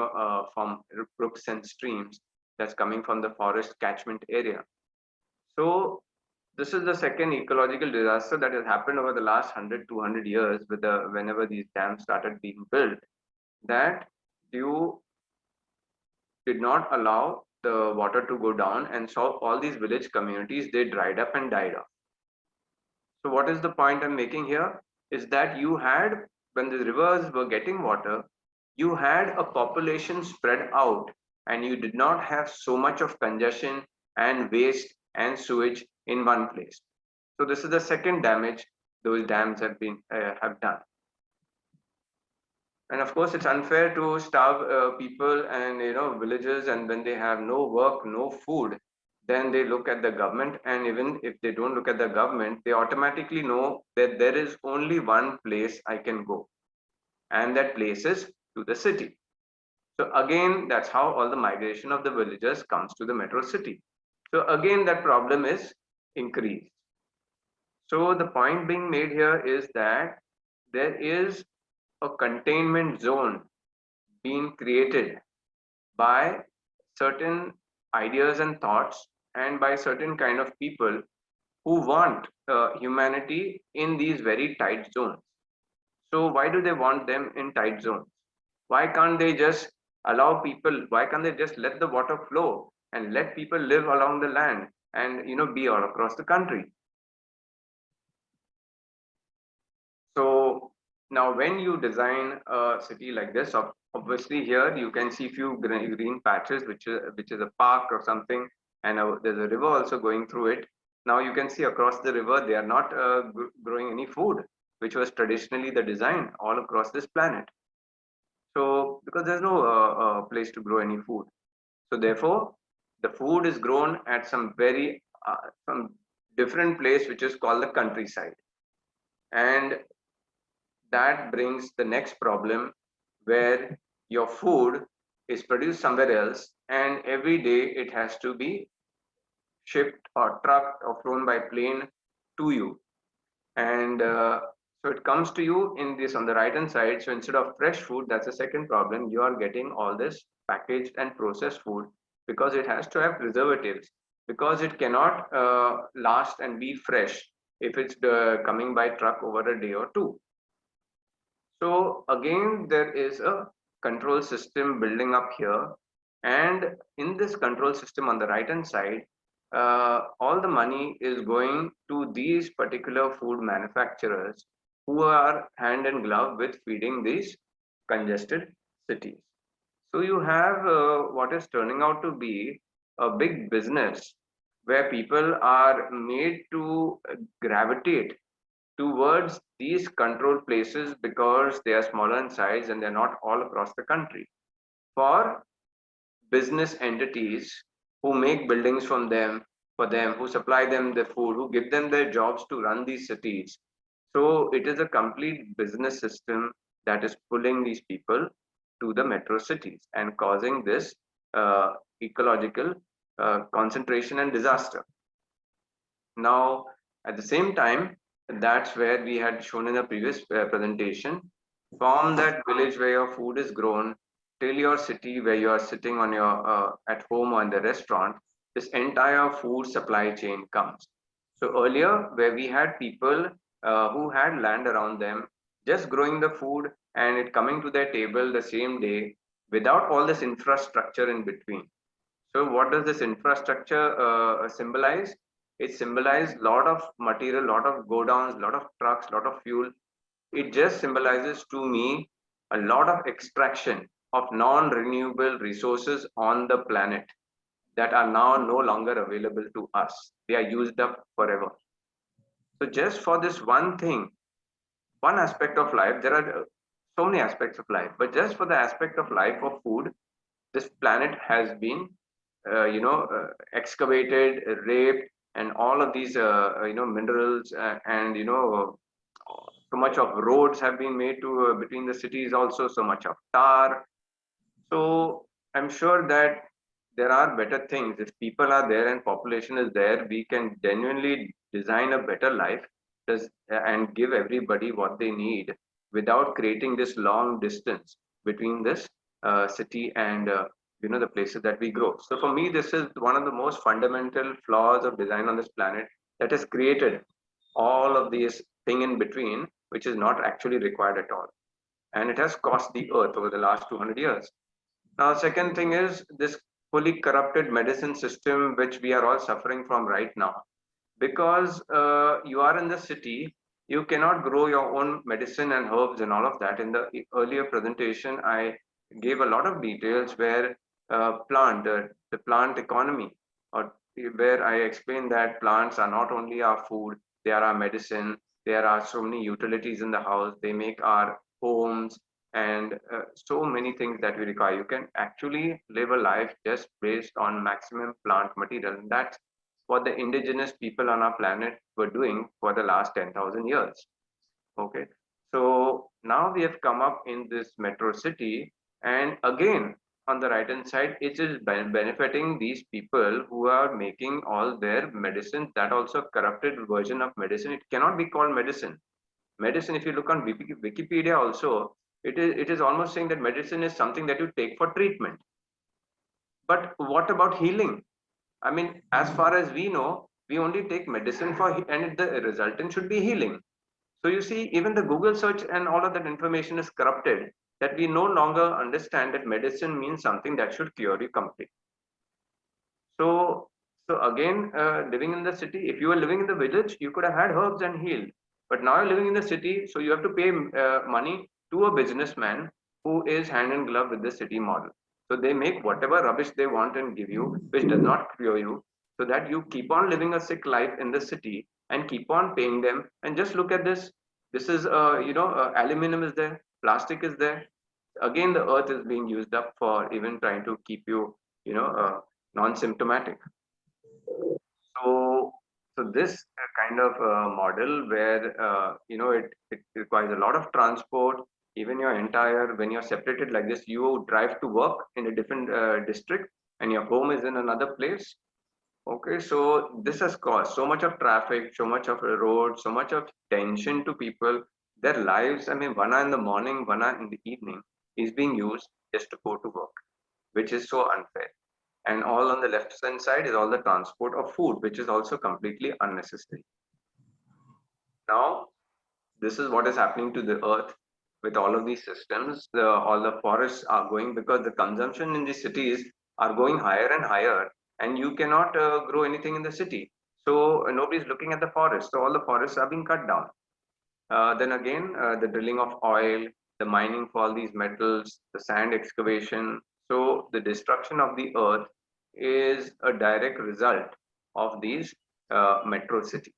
from brooks and streams, that's coming from the forest catchment area. So this is the second ecological disaster that has happened over the last 100, 200 years with whenever these dams started being built, that you did not allow the water to go down, and so all these village communities, they dried up and died off. So what is the point I'm making here is that you had, when the rivers were getting water, you had a population spread out, and you did not have so much of congestion and waste and sewage in one place. So this is the second damage those dams have done. And of course, it's unfair to starve people and villagers, and when they have no work, no food, then they look at the government, and even if they don't look at the government, they automatically know that there is only one place I can go, and that place is to the city. So again, that's how all the migration of the villagers comes to the metro city. So again, that problem is increased. So the point being made here is that there is a containment zone being created by certain ideas and thoughts, and by certain kind of people who want humanity in these very tight zones. So why do they want them in tight zones? Why can't they just allow people, why can't they just let the water flow and let people live along the land and be all across the country? So now when you design a city like this, obviously here you can see few green patches, which is a park or something, and there's a river also going through it. Now you can see across the river, they are not growing any food, which was traditionally the design all across this planet. So because there's no place to grow any food, so therefore the food is grown at some some different place, which is called the countryside. And that brings the next problem, where your food is produced somewhere else, and every day it has to be shipped or trucked or flown by plane to you. And so it comes to you in this on the right hand side. So instead of fresh food, that's the second problem, you are getting all this packaged and processed food, because it has to have preservatives, because it cannot last and be fresh if it's coming by truck over a day or two. So again, there is a control system building up here, and in this control system on the right hand side, all the money is going to these particular food manufacturers, who are hand in glove with feeding these congested cities. So you have what is turning out to be a big business where people are made to gravitate towards these controlled places because they are smaller in size and they're not all across the country. For business entities who make buildings for them, who supply them the food, who give them their jobs to run these cities. So it is a complete business system that is pulling these people to the metro cities and causing this ecological concentration and disaster. Now, at the same time, that's where we had shown in the previous presentation, from that village where your food is grown till your city where you are sitting on your at home or in the restaurant, this entire food supply chain comes. So earlier, where we had people who had land around them, just growing the food and it coming to their table the same day without all this infrastructure in between. So what does this infrastructure symbolize? It symbolizes a lot of material, lot of go downs, lot of trucks, lot of fuel. It just symbolizes to me a lot of extraction of non-renewable resources on the planet that are now no longer available to us. They are used up forever. So just for this one thing, one aspect of life, there are so many aspects of life, but just for the aspect of life of food, this planet has been excavated, raped, and all of these minerals and so much of roads have been made to between the cities, also so much of tar. So I'm sure that there are better things. If people are there and population is there, we can genuinely design a better life and give everybody what they need without creating this long distance between this city and the places that we grow. So for me, this is one of the most fundamental flaws of design on this planet that has created all of these thing in between, which is not actually required at all. And it has cost the earth over the last 200 years. Now, second thing is this fully corrupted medicine system, which we are all suffering from right now. Because you are in the city, you cannot grow your own medicine and herbs and all of that. In the earlier presentation, I gave a lot of details where the plant economy, or where I explained that plants are not only our food, they are our medicine. There are so many utilities in the house. They make our homes and so many things that we require. You can actually live a life just based on maximum plant material. And that's what the indigenous people on our planet were doing for the last 10,000 years. Okay, so now we have come up in this metro city, and again, on the right hand side, it is benefiting these people who are making all their medicines. That also corrupted version of medicine. It cannot be called medicine. Medicine, if you look on Wikipedia also, it is almost saying that medicine is something that you take for treatment. But what about healing? I mean, as far as we know, we only take medicine for, and the resultant should be healing. So you see, even the Google search and all of that information is corrupted, that we no longer understand that medicine means something that should cure you completely. So, so again, living in the city, if you were living in the village, you could have had herbs and healed. But now you're living in the city, so you have to pay money to a businessman who is hand in glove with the city model. So they make whatever rubbish they want and give you, which does not cure you, so that you keep on living a sick life in the city and keep on paying them. And just look at this. This is, aluminum is there, plastic is there. Again, the earth is being used up for even trying to keep you, non-symptomatic. So, so this kind of model where it requires a lot of transport. Even your entire, when you're separated like this, you drive to work in a different district, and your home is in another place. Okay, so this has caused so much of traffic, so much of a road, so much of tension to people. Their lives, I mean, 1 hour in the morning, 1 hour in the evening, is being used just to go to work, which is so unfair. And all on the left hand side is all the transport of food, which is also completely unnecessary. Now, this is what is happening to the earth with all of these systems. All the forests are going, because the consumption in the cities are going higher and higher, and you cannot grow anything in the city. So nobody's looking at the forest. So all the forests are being cut down. Then again, the drilling of oil, the mining for all these metals, the sand excavation. So the destruction of the earth is a direct result of these metro cities.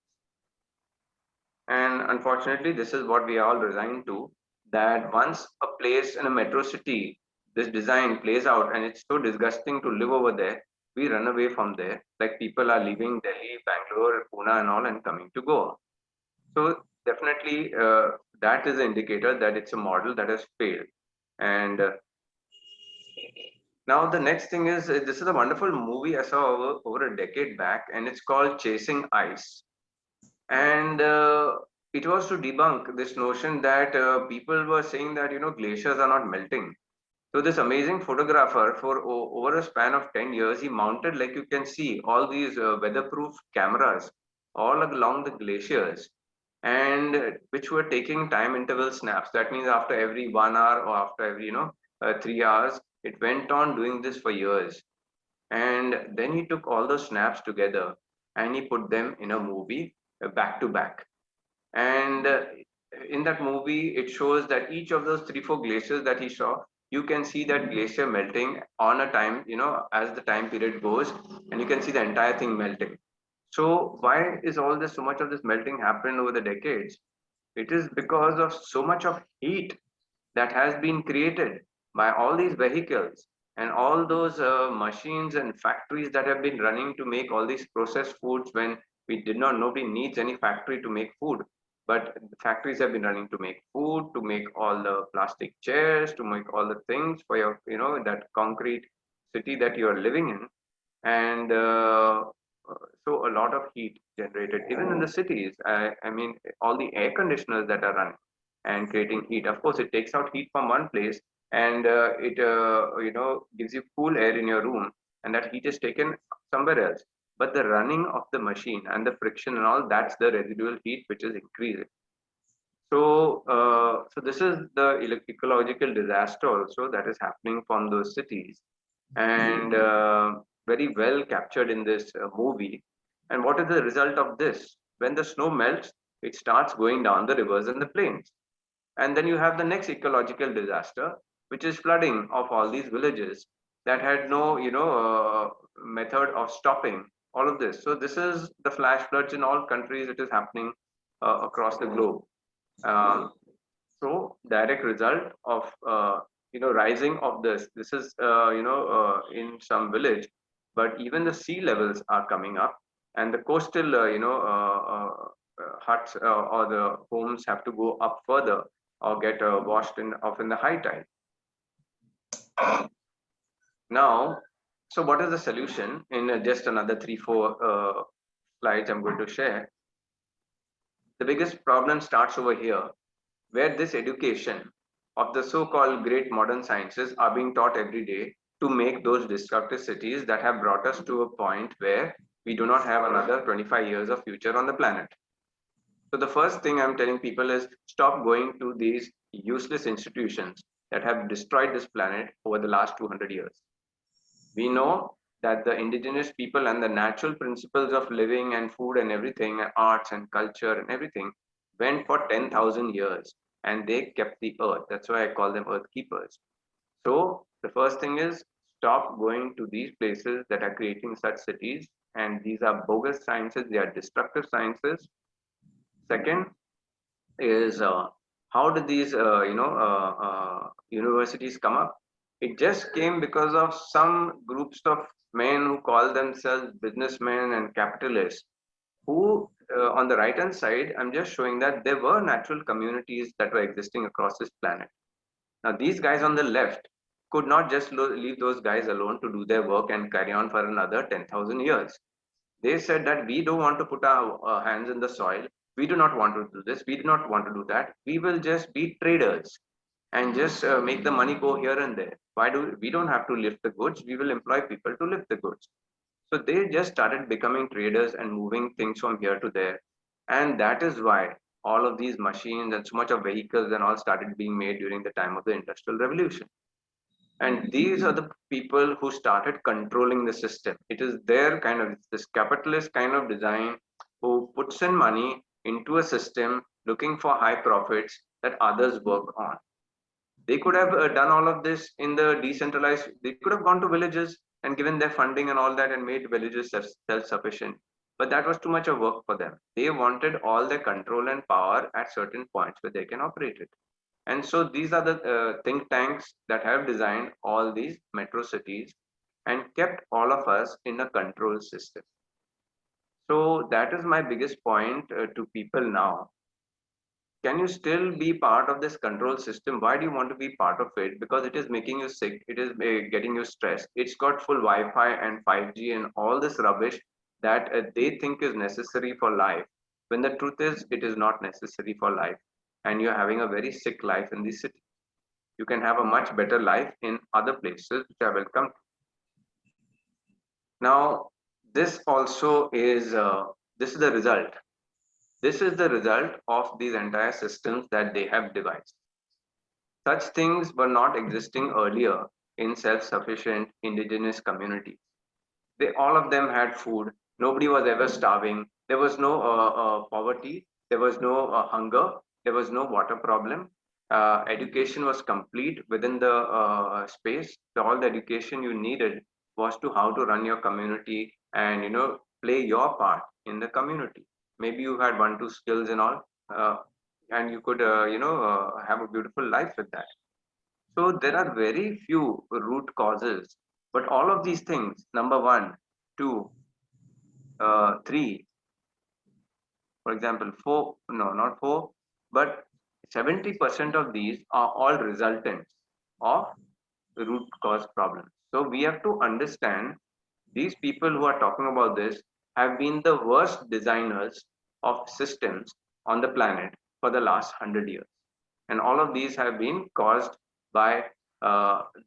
And unfortunately, this is what we are all resigned to, that once a place in a metro city, this design plays out and it's so disgusting to live over there, we run away from there. Like people are leaving Delhi, Bangalore, Pune and all and coming to Goa. So definitely that is an indicator that it's a model that has failed. And now the next thing is, this is a wonderful movie I saw over a decade back, and it's called Chasing Ice. And it was to debunk this notion that people were saying that glaciers are not melting. So this amazing photographer, for over a span of 10 years, he mounted, like you can see, all these weatherproof cameras all along the glaciers, and which were taking time interval snaps. That means after every 1 hour or after every 3 hours. It went on doing this for years, and then he took all those snaps together and he put them in a movie back to back. And in that movie, it shows that each of those 3 4 glaciers that he saw, you can see that glacier melting on a time, as the time period goes, and you can see the entire thing melting. So why is all this, so much of this melting happened over the decades? It is because of so much of heat that has been created by all these vehicles and all those machines and factories that have been running to make all these processed foods, when we did not, nobody needs any factory to make food, but the factories have been running to make food, to make all the plastic chairs, to make all the things for your, that concrete city that you are living in. And so a lot of heat generated even in the cities. I mean, all the air conditioners that are running and creating heat, of course it takes out heat from one place, and it gives you cool air in your room, and that heat is taken somewhere else. But the running of the machine and the friction and all, that's the residual heat which is increasing. So this is the ecological disaster also that is happening from those cities, and very well captured in this movie. And what is the result of this? When the snow melts, it starts going down the rivers and the plains. And then you have the next ecological disaster, which is flooding of all these villages that had no, method of stopping all of this. So this is the flash floods in all countries. It is happening across the globe. Um, so direct result of rising of this. This is in some village, but even the sea levels are coming up, and the coastal huts or the homes have to go up further or get washed off in the high tide. Now, so what is the solution? In just another 3 4 slides I'm going to share. The biggest problem starts over here, where this education of the so-called great modern sciences are being taught every day to make those disruptive cities that have brought us to a point where we do not have another 25 years of future on the planet. So the first thing I'm telling people is, stop going to these useless institutions that have destroyed this planet over the last 200 years. We know that the indigenous people and the natural principles of living and food and everything, and arts and culture and everything, went for 10,000 years, and they kept the earth. That's why I call them earth keepers. So the first thing is, stop going to these places that are creating such cities, and these are bogus sciences, they are destructive sciences. Second is, how did these universities come up? It just came because of some groups of men who call themselves businessmen and capitalists, who on the right hand side, I'm just showing that there were natural communities that were existing across this planet. Now these guys on the left could not just leave those guys alone to do their work and carry on for another 10,000 years. They said that we don't want to put our hands in the soil. We do not want to do this. We do not want to do that. We will just be traders and just make the money go here and there. Why do we don't have to lift the goods? We will employ people to lift the goods. So they just started becoming traders and moving things from here to there. And that is why all of these machines and so much of vehicles and all started being made during the time of the Industrial Revolution. And these are the people who started controlling the system. It is their kind of, this capitalist kind of design, who puts in money into a system looking for high profits that others work on. They could have done all of this in the decentralized, they could have gone to villages and given their funding and all that and made villages self-sufficient. But that was too much of work for them. They wanted all the control and power at certain points where they can operate it. And so these are the think tanks that have designed all these metro cities and kept all of us in a control system. So that is my biggest point to people now. Can you still be part of this control system? Why do you want to be part of it? Because it is making you sick, it is getting you stressed. It's got full Wi-Fi and 5G and all this rubbish that they think is necessary for life, when the truth is it is not necessary for life, and you're having a very sick life in the city. You can have a much better life in other places, which I will come to. Now, this also is this is the result. This is the result of these entire systems that they have devised. Such things were not existing earlier in self-sufficient indigenous communities. They all of them had food. Nobody was ever starving. There was no poverty. There was no hunger. There was no water problem. Education was complete within the space. All the education you needed was to how to run your community and play your part in the community. Maybe you had 1 2 skills and all, and you could have a beautiful life with that. So there are very few root causes, but all of these things, number one, two, three, for example, four, no, not four, but 70% of these are all resultants of root cause problems. So we have to understand these people who are talking about this have been the worst designers of systems on the planet for the last 100 years. And all of these have been caused by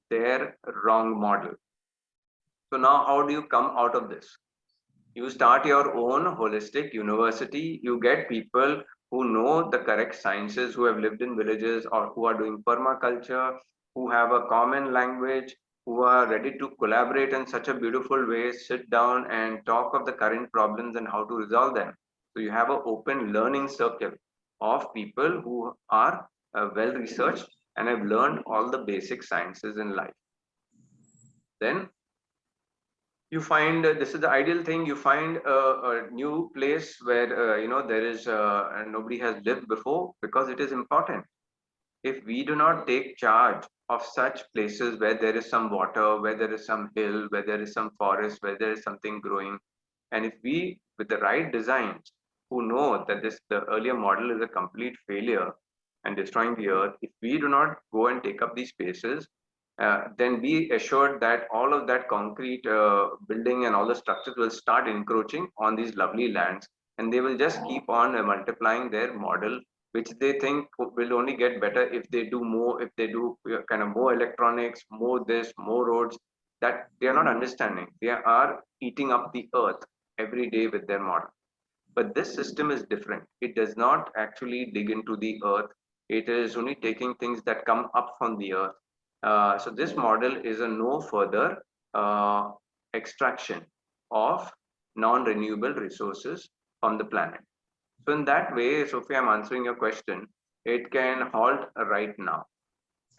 their wrong model. So now how do you come out of this? You start your own holistic university. You get people who know the correct sciences, who have lived in villages or who are doing permaculture, who have a common language, who are ready to collaborate in such a beautiful way, sit down and talk of the current problems and how to resolve them. So you have an open learning circle of people who are well researched and have learned all the basic sciences in life. Then you find this is the ideal thing. You find a new place where there is nobody has lived before, because it is important. If we do not take charge of such places where there is some water, where there is some hill, where there is some forest, where there is something growing, and if we, with the right designs, who know that this the earlier model is a complete failure and destroying the earth, if we do not go and take up these spaces, then be assured that all of that concrete building and all the structures will start encroaching on these lovely lands, and they will just keep on multiplying their model, which they think will only get better if they do more, if they do kind of more electronics, more this, more roads. That they are not understanding. They are eating up the earth every day with their model. But this system is different. It does not actually dig into the earth. It is only taking things that come up from the earth. So this model is a no further uh, extraction of non-renewable resources from the planet. So in that way, Sophie, I'm answering your question. It can halt right now.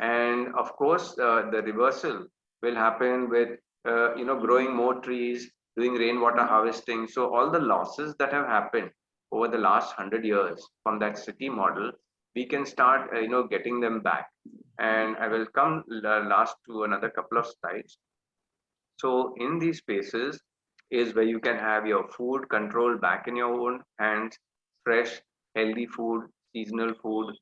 And of course, the reversal will happen with growing more trees, doing rainwater harvesting. So all the losses that have happened over the last 100 years from that city model, we can start getting them back. And I will come last to another couple of slides. So in these spaces is where you can have your food control back in your own hands, fresh, healthy food, seasonal food.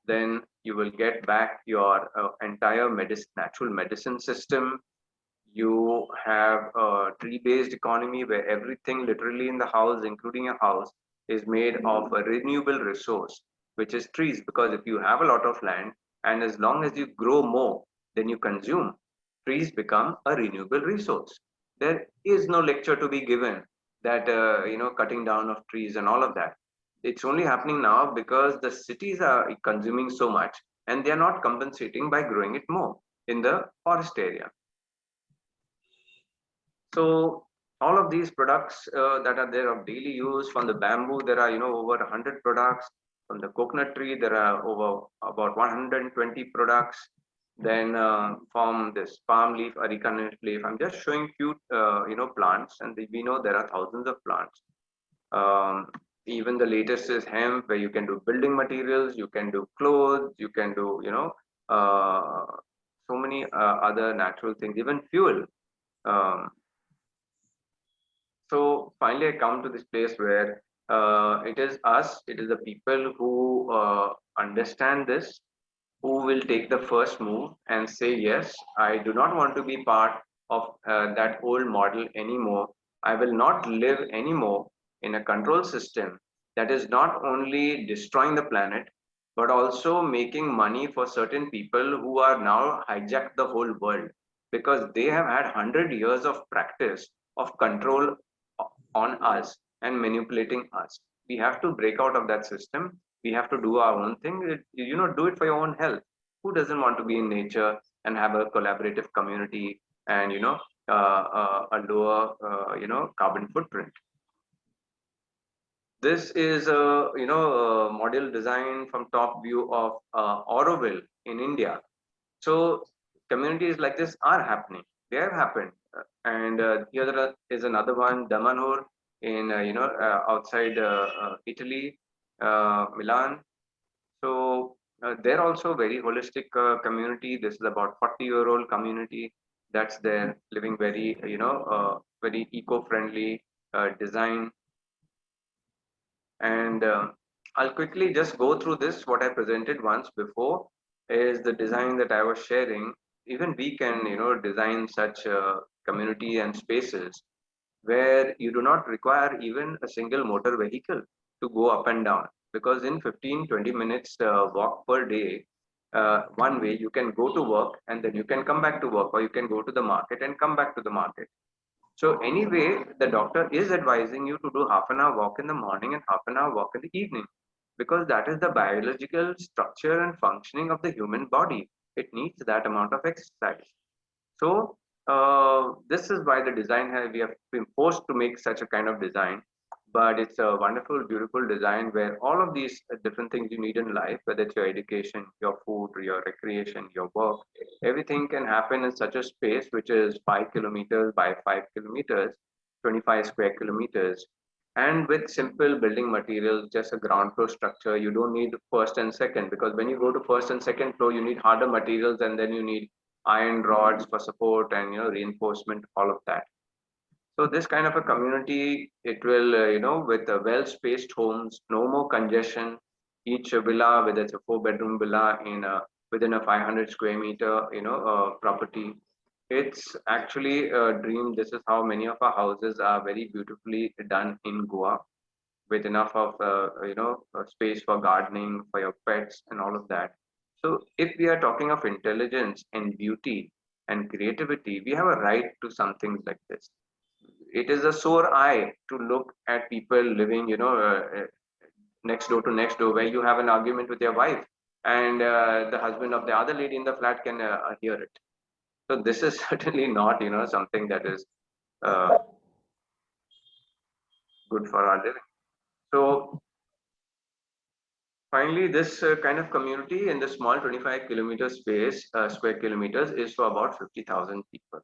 Then you will get back your entire natural medicine system. You have a tree-based economy where everything literally in the house, including your house, is made of a renewable resource, which is trees. Because if you have a lot of land, and as long as you grow more than you consume, trees become a renewable resource. There is no lecture to be given that cutting down of trees and all of that. It's only happening now because the cities are consuming so much and they are not compensating by growing it more in the forest area. So all of these products that are there of daily use, from the bamboo, there are over 100 products. From the coconut tree, there are over about 120 products. Then from this palm leaf, areca leaf, I'm just showing few, plants, and we know there are thousands of plants. Um, Even the latest is hemp, where you can do building materials, you can do clothes, you can do, uh, so many other natural things, even fuel. Um, so finally, I come to this place where it is us, it is the people who understand this, who will take the first move and say, yes, I do not want to be part of that old model anymore. I will not live anymore in a control system that is not only destroying the planet, but also making money for certain people who are now hijacked the whole world, because they have had 100 years of practice of control on us and manipulating us. We have to break out of that system. We have to do our own thing. Do it for your own health. Who doesn't want to be in nature and have a collaborative community and a lower carbon footprint? This is a model design from top view of Auroville in India. So communities like this are happening. They have happened, and here there is another one, Damanhur, in outside Italy, Milan. So they're also very holistic community. This is about 40-year-old community that's there, living very very eco-friendly design. And I'll quickly just go through this. What I presented once before is the design that I was sharing. Even we can, design such community and spaces where you do not require even a single motor vehicle to go up and down. Because in 15-20 minutes walk per day, one way you can go to work and then you can come back to work, or you can go to the market and come back to the market. So anyway, the doctor is advising you to do half an hour walk in the morning and half an hour walk in the evening, because that is the biological structure and functioning of the human body. It needs that amount of exercise. So this is why the design we have been forced to make such a kind of design. But it's a wonderful, beautiful design where all of these different things you need in life, whether it's your education, your food, your recreation, your work, everything can happen in such a space which is 5 kilometers by 5 kilometers, 25 square kilometers. And with simple building materials, just a ground floor structure, you don't need first and second, because when you go to first and second floor, you need harder materials, and then you need iron rods for support and reinforcement, all of that. So this kind of a community, it will with well spaced homes, no more congestion. Each villa, whether it's a 4 bedroom villa in within a 500 square meter property, it's actually a dream. This is how many of our houses are very beautifully done in Goa, with enough of space for gardening, for your pets, and all of that. So if we are talking of intelligence and beauty and creativity, we have a right to some things like this. It is a sore eye to look at people living, next door to next door, where you have an argument with your wife, and the husband of the other lady in the flat can hear it. So this is certainly not, something that is uh, good for our living. So finally, this kind of community in the small 25-kilometer space, square kilometers, is for about 50,000 people.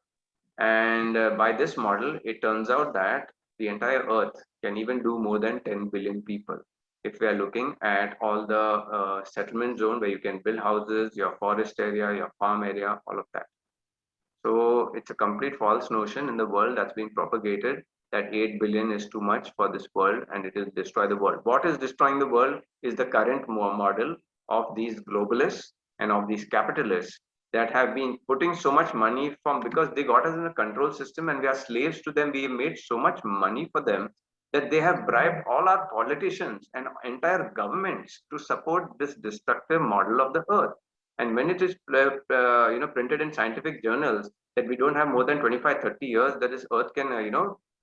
And by this model, it turns out that the entire Earth can even do more than 10 billion people. If we are looking at all the settlement zone where you can build houses, your forest area, your farm area, all of that. So it's a complete false notion in the world that's being propagated that 8 billion is too much for this world and it will destroy the world. What is destroying the world is the current model of these globalists and of these capitalists that have been putting so much money from, because they got us in a control system and we are slaves to them. We have made so much money for them that they have bribed all our politicians and entire governments to support this destructive model of the earth. And when it is printed in scientific journals that we don't have more than 25-30 years that this earth can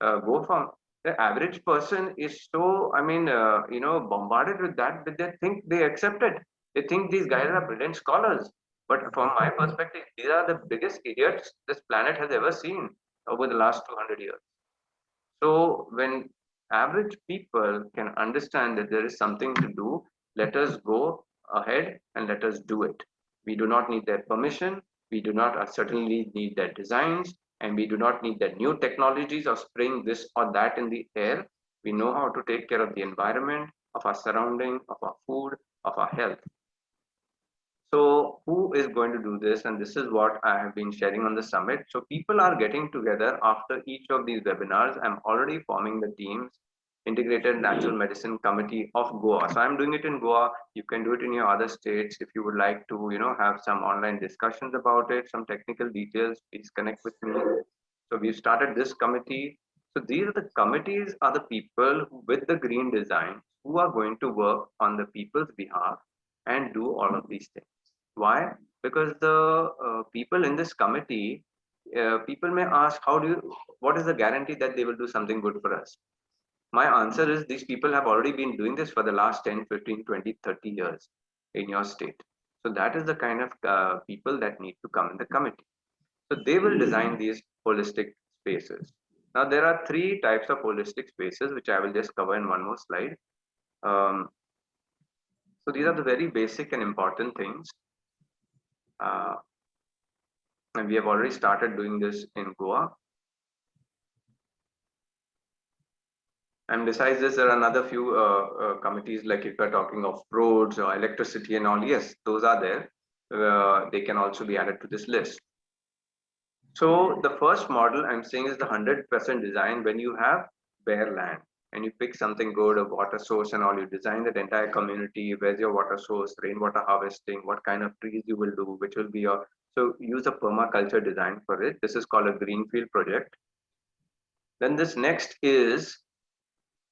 go from, the average person is so, bombarded with that they think they accept it. They think these guys are brilliant scholars. But from my perspective, these are the biggest idiots this planet has ever seen over the last 200 years. So when average people can understand that there is something to do, Let us go ahead and let us do it. We do not need their permission. We do not certainly need their designs, and we do not need their new technologies of spraying this or that in the air. We know how to take care of the environment, of our surrounding, of our food, of our health. So who is going to do this? And this is what I have been sharing on the summit. So people are getting together after each of these webinars. I'm already forming the teams, Integrated Natural Medicine Committee of Goa. So I'm doing it in Goa. You can do it in your other states. If you would like to, have some online discussions about it, some technical details, please connect with me. So we've started this committee. So these are the committees are the people with the green design who are going to work on the people's behalf and do all of these things. Why? Because the people in this committee, people may ask, what is the guarantee that they will do something good for us? My answer is these people have already been doing this for the last 10, 15, 20, 30 years in your state. So that is the kind of people that need to come in the committee. So they will design these holistic spaces. Now there are three types of holistic spaces, which I will just cover in one more slide. So these are the very basic and important things. And we have already started doing this in Goa. And besides this, there are another few committees, like if you're talking of roads or electricity and all, yes, those are there. They can also be added to this list. So the first model I'm saying is the 100% design. When you have bare land and you pick something good, a water source and all, you design that entire community, where's your water source, rainwater harvesting, what kind of trees you will do, which will be your, so use a permaculture design for it. This is called a greenfield project. Then this next is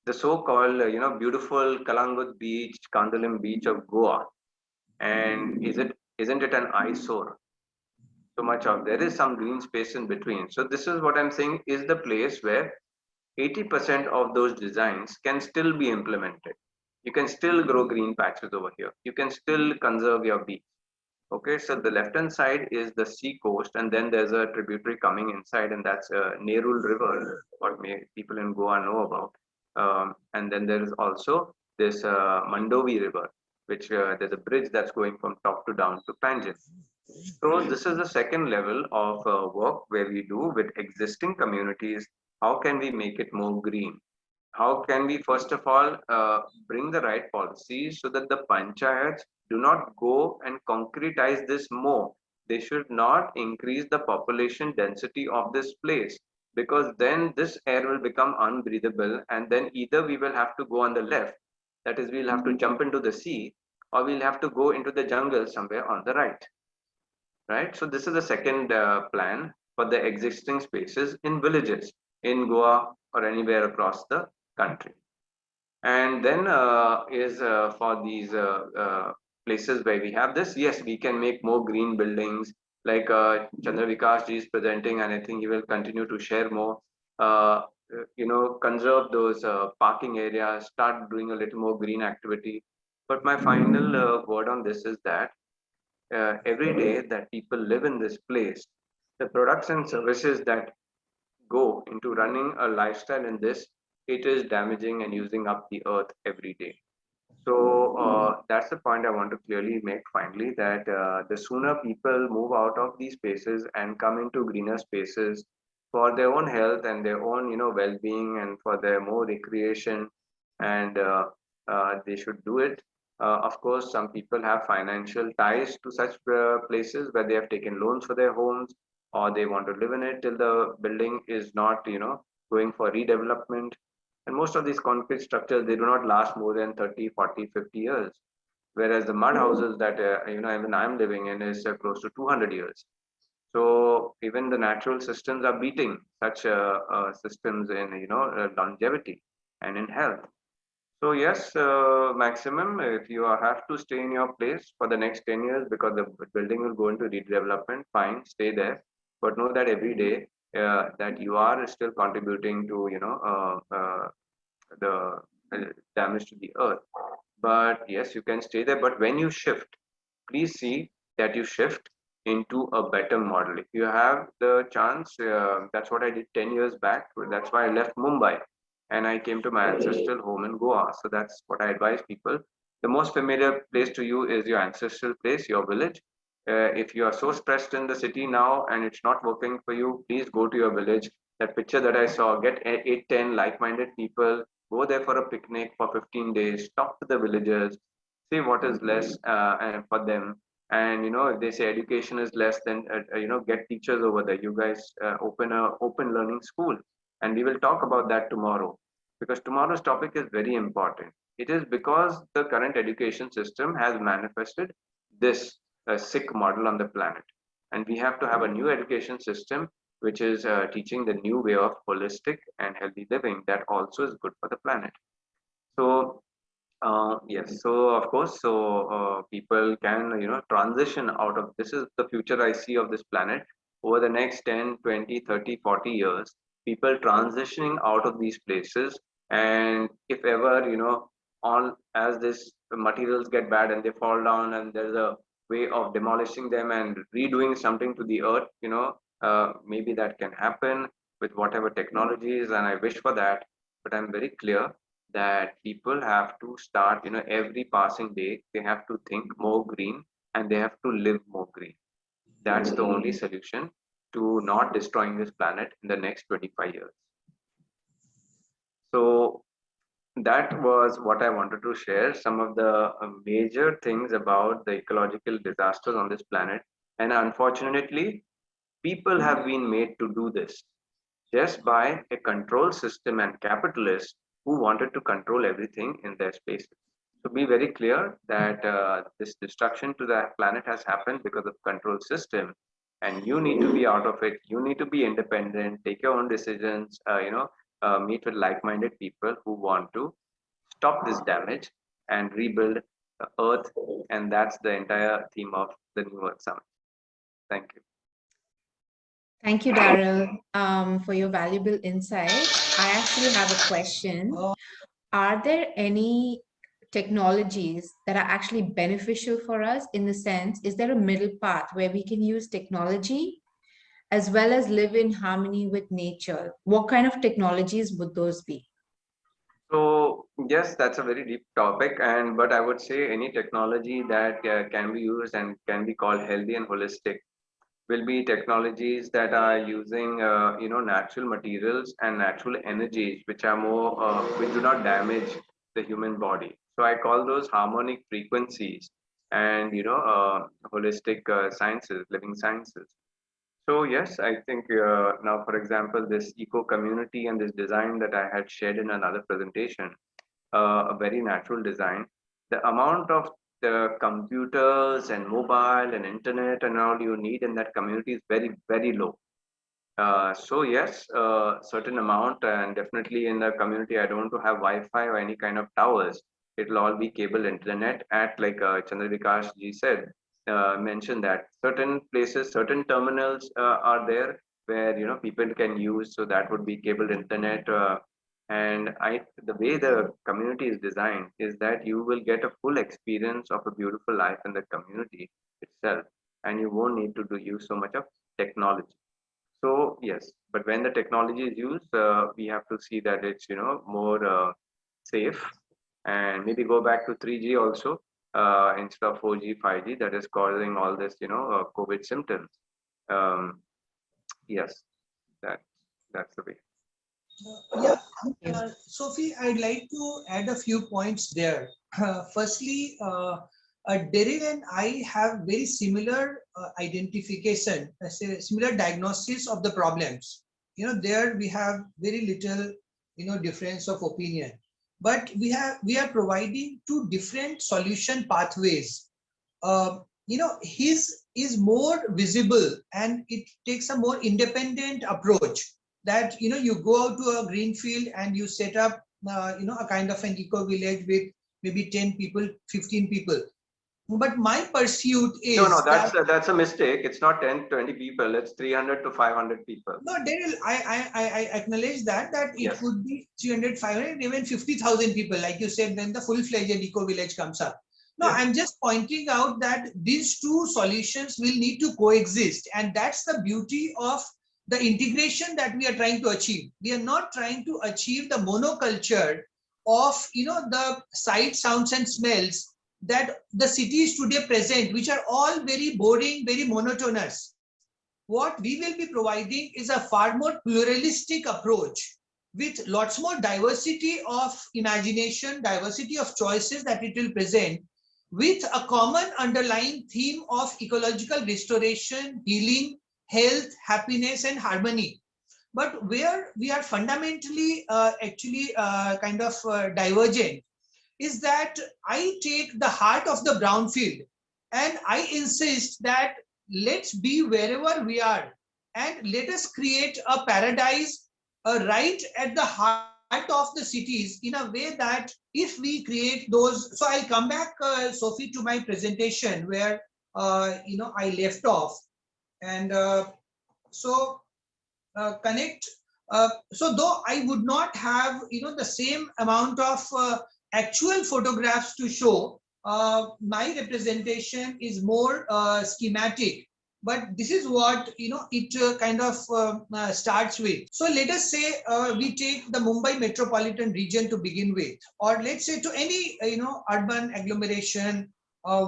the so-called, beautiful Kalangut beach, Kandalim beach of Goa. And isn't it an eyesore? So much of, there is some green space in between. So this is what I'm saying is the place where 80% of those designs can still be implemented. You can still grow green patches over here. You can still conserve your beach. Okay, so the left hand side is the sea coast, and then there's a tributary coming inside, and that's Nerul River, what people in Goa know about. And then there is also this Mandovi River, which there's a bridge that's going from top to down to Panjim. So this is the second level of work where we do with existing communities. How can we make it more green? How can we first of all bring the right policies so that the panchayats do not go and concretize this more? They should not increase the population density of this place, because then this air will become unbreathable, and then either we will have to go on the left, that is we'll have to jump into the sea, or we'll have to go into the jungle somewhere on the right? So this is the second plan for the existing spaces in villages in Goa or anywhere across the country. And then is for these places where we have this, yes, we can make more green buildings, like Chandra Vikash ji is presenting, and I think he will continue to share more. Conserve those parking areas, start doing a little more green activity. But my final word on this is that every day that people live in this place, the products and services that go into running a lifestyle in this, it is damaging and using up the earth every day. So that's the point I want to clearly make finally, that the sooner people move out of these spaces and come into greener spaces for their own health and their own, well-being, and for their more recreation, and they should do it. Of course, some people have financial ties to such places where they have taken loans for their homes, or they want to live in it till the building is not, going for redevelopment. And most of these concrete structures, they do not last more than 30, 40, 50 years. Whereas the mud houses that, even I'm living in is close to 200 years. So even the natural systems are beating such systems in, longevity and in health. So yes, maximum, if you have to stay in your place for the next 10 years because the building will go into redevelopment, fine, stay there. But know that every day that you are still contributing to, the damage to the earth. But yes, you can stay there. But when you shift, please see that you shift into a better model. If you have the chance, that's what I did 10 years back. That's why I left Mumbai and I came to my ancestral home in Goa. So that's what I advise people. The most familiar place to you is your ancestral place, your village. If you are so stressed in the city now and it's not working for you, please go to your village. That picture that I saw, get 8, 10 like-minded people, go there for a picnic for 15 days, talk to the villagers, see what is less for them. And if they say education is less, then get teachers over there. You guys open a open learning school, and we will talk about that tomorrow, because tomorrow's topic is very important. It is because the current education system has manifested this sick model on the planet. And we have to have a new education system which is teaching the new way of holistic and healthy living that also is good for the planet. So, yes, so of course, so people can, transition out of this is the future I see of this planet over the next 10, 20, 30, 40 years, people transitioning out of these places. And if ever, on as this materials get bad and they fall down and there's a way of demolishing them and redoing something to the earth, maybe that can happen with whatever technologies, and I wish for that. But I'm very clear that people have to start, every passing day, they have to think more green and they have to live more green. That's the only solution to not destroying this planet in the next 25 years. So that was what I wanted to share, some of the major things about the ecological disasters on this planet. And unfortunately, people have been made to do this just by a control system and capitalists who wanted to control everything in their spaces. So be very clear that this destruction to the planet has happened because of control system, and you need to be out of it. You need to be independent, take your own decisions. Meet with like-minded people who want to stop this damage and rebuild the Earth, and that's the entire theme of the New Earth Summit. Thank you. Thank you, Darryl, for your valuable insight. I actually have a question. Are there any technologies that are actually beneficial for us, in the sense, is there a middle path where we can use technology as well as live in harmony with nature? What kind of technologies would those be? So yes, that's a very deep topic, and but I would say any technology that can be used and can be called healthy and holistic will be technologies that are using natural materials and natural energies which are more which do not damage the human body. So I call those harmonic frequencies and holistic sciences, living sciences. So yes, I think now, for example, this eco community and this design that I had shared in another presentation, a very natural design. The amount of the computers and mobile and internet and all you need in that community is very, very low. So yes, certain amount, and definitely in the community, I don't want to have Wi-Fi or any kind of towers. It'll all be cable internet at, like Chandra Vikash ji said, mentioned that certain places, certain terminals are there where people can use. So that would be cable internet. And the way the community is designed is that you will get a full experience of a beautiful life in the community itself, and you won't need to use so much of technology. So yes, but when the technology is used, we have to see that it's more safe, and maybe go back to 3G also instead of 4G, 5G that is causing all this COVID symptoms. Yes, that that's the way. Yeah, Sophie, I'd like to add a few points there. Firstly, Darryl and I have very similar identification, similar diagnosis of the problems. There we have very little, difference of opinion, but we are providing two different solution pathways. His is more visible and it takes a more independent approach, that you go out to a green field and you set up a kind of an eco village with maybe 10 people, 15 people. But my pursuit is no, that's a mistake. It's not 10, 20 people. It's 300 to 500 people. No, Darryl, I acknowledge that it Yes. could be 300, 500, even 50,000 people, like you said, when the full-fledged eco village comes up. No, Yes. I'm just pointing out that these two solutions will need to coexist, and that's the beauty of the integration that we are trying to achieve. We are not trying to achieve the monoculture of the sight, sounds and smells that the cities today present, which are all very boring, very monotonous. What we will be providing is a far more pluralistic approach with lots more diversity of imagination, diversity of choices that it will present, with a common underlying theme of ecological restoration, healing, health, happiness and harmony. But where we are fundamentally divergent is that I take the heart of the brownfield and I insist that let's be wherever we are and let us create a paradise right at the heart of the cities in a way that if we create those. So I'll come back, Sophie, to my presentation where I left off. And connect. So though I would not have the same amount of actual photographs to show, my representation is more schematic. But this is what it starts with. So let us say we take the Mumbai metropolitan region to begin with, or let's say to any urban agglomeration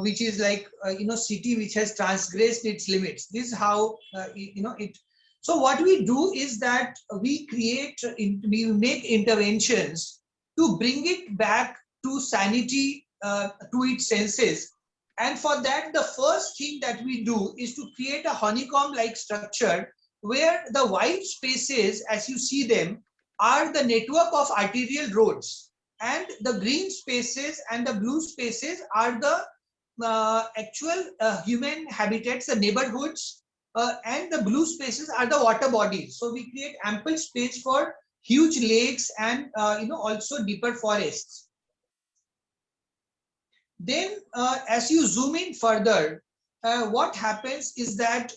which is like city which has transgressed its limits. This is how it. So what we do is that we make interventions to bring it back to sanity, to its senses. And for that, the first thing that we do is to create a honeycomb-like structure where the white spaces, as you see them, are the network of arterial roads. And the green spaces and the blue spaces are the actual human habitats, the neighborhoods, and the blue spaces are the water bodies. So we create ample space for huge lakes and also deeper forests. Then as you zoom in further, what happens is that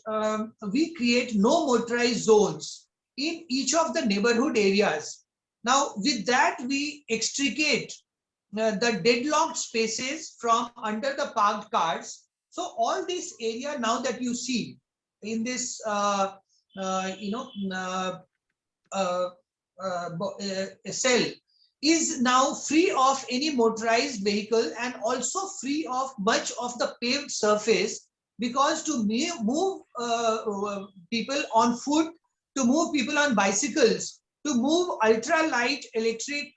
we create no motorized zones in each of the neighborhood areas. Now with that we extricate the deadlocked spaces from under the parked cars. So all this area now that you see in this cell is now free of any motorized vehicle and also free of much of the paved surface, because to move people on foot, to move people on bicycles, to move ultra light electric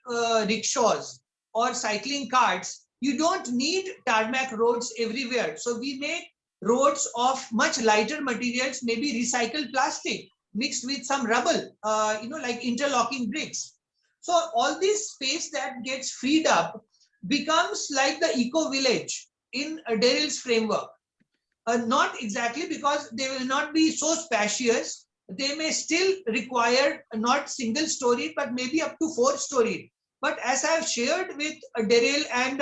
rickshaws or cycling carts, you don't need tarmac roads everywhere. So we make roads of much lighter materials, maybe recycled plastic mixed with some rubble, like interlocking bricks. So all this space that gets freed up becomes like the eco village in Darryl's framework. Not exactly, because they will not be so spacious. They may still require not single story, but maybe up to 4-story. But as I have shared with Darryl, and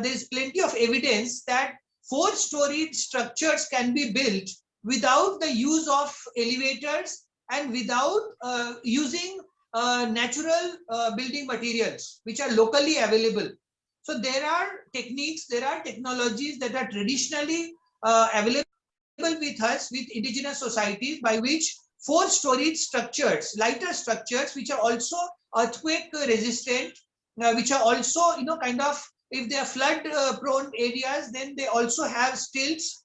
there's plenty of evidence that 4-story structures can be built without the use of elevators and without using natural building materials which are locally available. So there are techniques, there are technologies that are traditionally available with us, with indigenous societies, by which 4-story structures, lighter structures, which are also earthquake resistant, which are also if they are flood prone areas, then they also have stilts.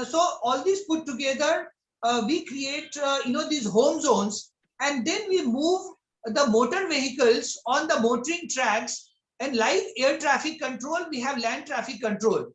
So all this put together, we create these home zones, and then we move the motor vehicles on the motoring tracks, and like air traffic control, we have land traffic control.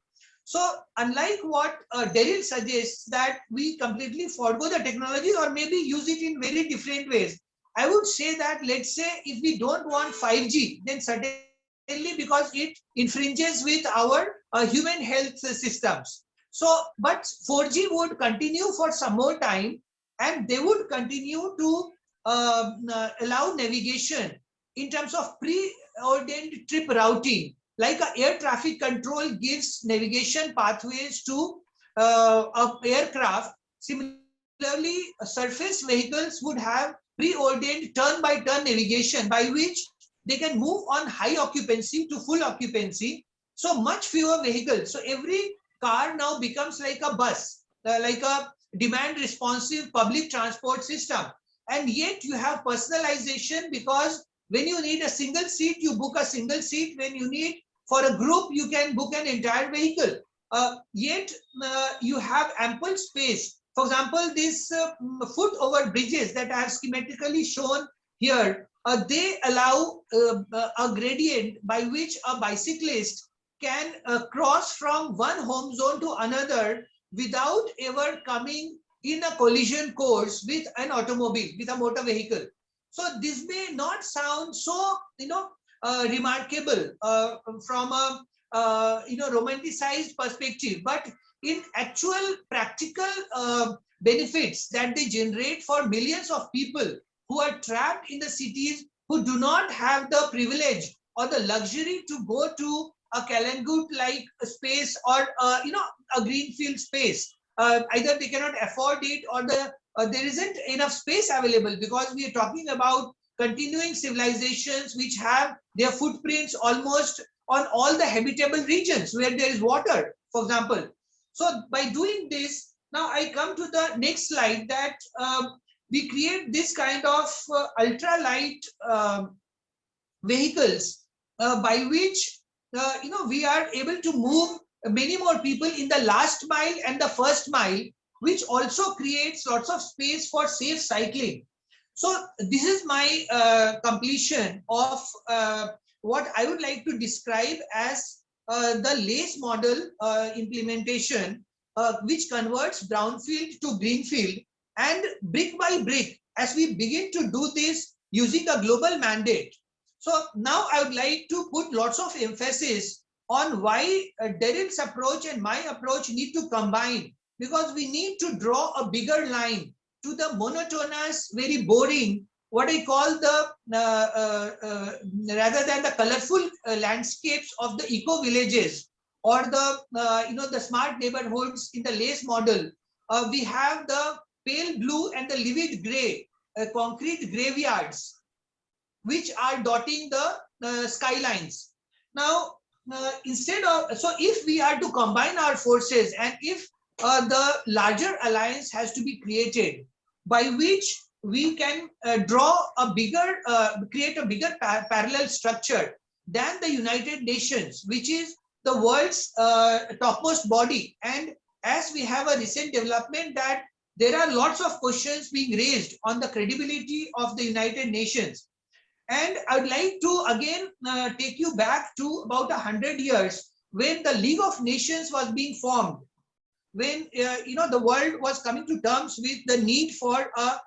So unlike what Darryl suggests, that we completely forego the technology or maybe use it in very different ways, I would say that, let's say if we don't want 5G, then certainly, because it infringes with our human health systems. So, but 4G would continue for some more time, and they would continue to allow navigation in terms of preordained trip routing. Like a air traffic control gives navigation pathways to aircraft, similarly surface vehicles would have preordained turn-by-turn navigation by which they can move on high occupancy to full occupancy. So much fewer vehicles. So every car now becomes like a bus, like a demand responsive public transport system. And yet you have personalization, because When you need a single seat, you book a single seat. When you need for a group, you can book an entire vehicle. Yet you have ample space. For example, these foot over bridges that I have schematically shown here, they allow a gradient by which a bicyclist can cross from one home zone to another without ever coming in a collision course with an automobile, with a motor vehicle. So this may not sound so, remarkable from a romanticized perspective, but in actual practical benefits that they generate for millions of people who are trapped in the cities, who do not have the privilege or the luxury to go to a Kalangut like space or a greenfield space. Either they cannot afford it, or there isn't enough space available, because we are talking about continuing civilizations which have their footprints almost on all the habitable regions where there is water, for example. So by doing this, now I come to the next slide, that we create this kind of ultralight vehicles by which we are able to move many more people in the last mile and the first mile, which also creates lots of space for safe cycling. So this is my completion of what I would like to describe as the LACE model implementation, which converts brownfield to greenfield, and brick by brick, as we begin to do this using a global mandate. So now I would like to put lots of emphasis on why Darryl's approach and my approach need to combine, because we need to draw a bigger line to the monotonous, very boring, what I call the, rather than the colorful landscapes of the eco villages or the, the smart neighborhoods in the LACE model. We have the pale blue and the livid gray concrete graveyards, which are dotting the skylines. Now, instead of, so if we are to combine our forces, and if the larger alliance has to be created, by which we can draw a bigger, create a bigger parallel structure than the United Nations, which is the world's topmost body. And as we have a recent development that there are lots of questions being raised on the credibility of the United Nations. And I would like to again take you back to about 100 years, when the League of Nations was being formed, when the world was coming to terms with the need for a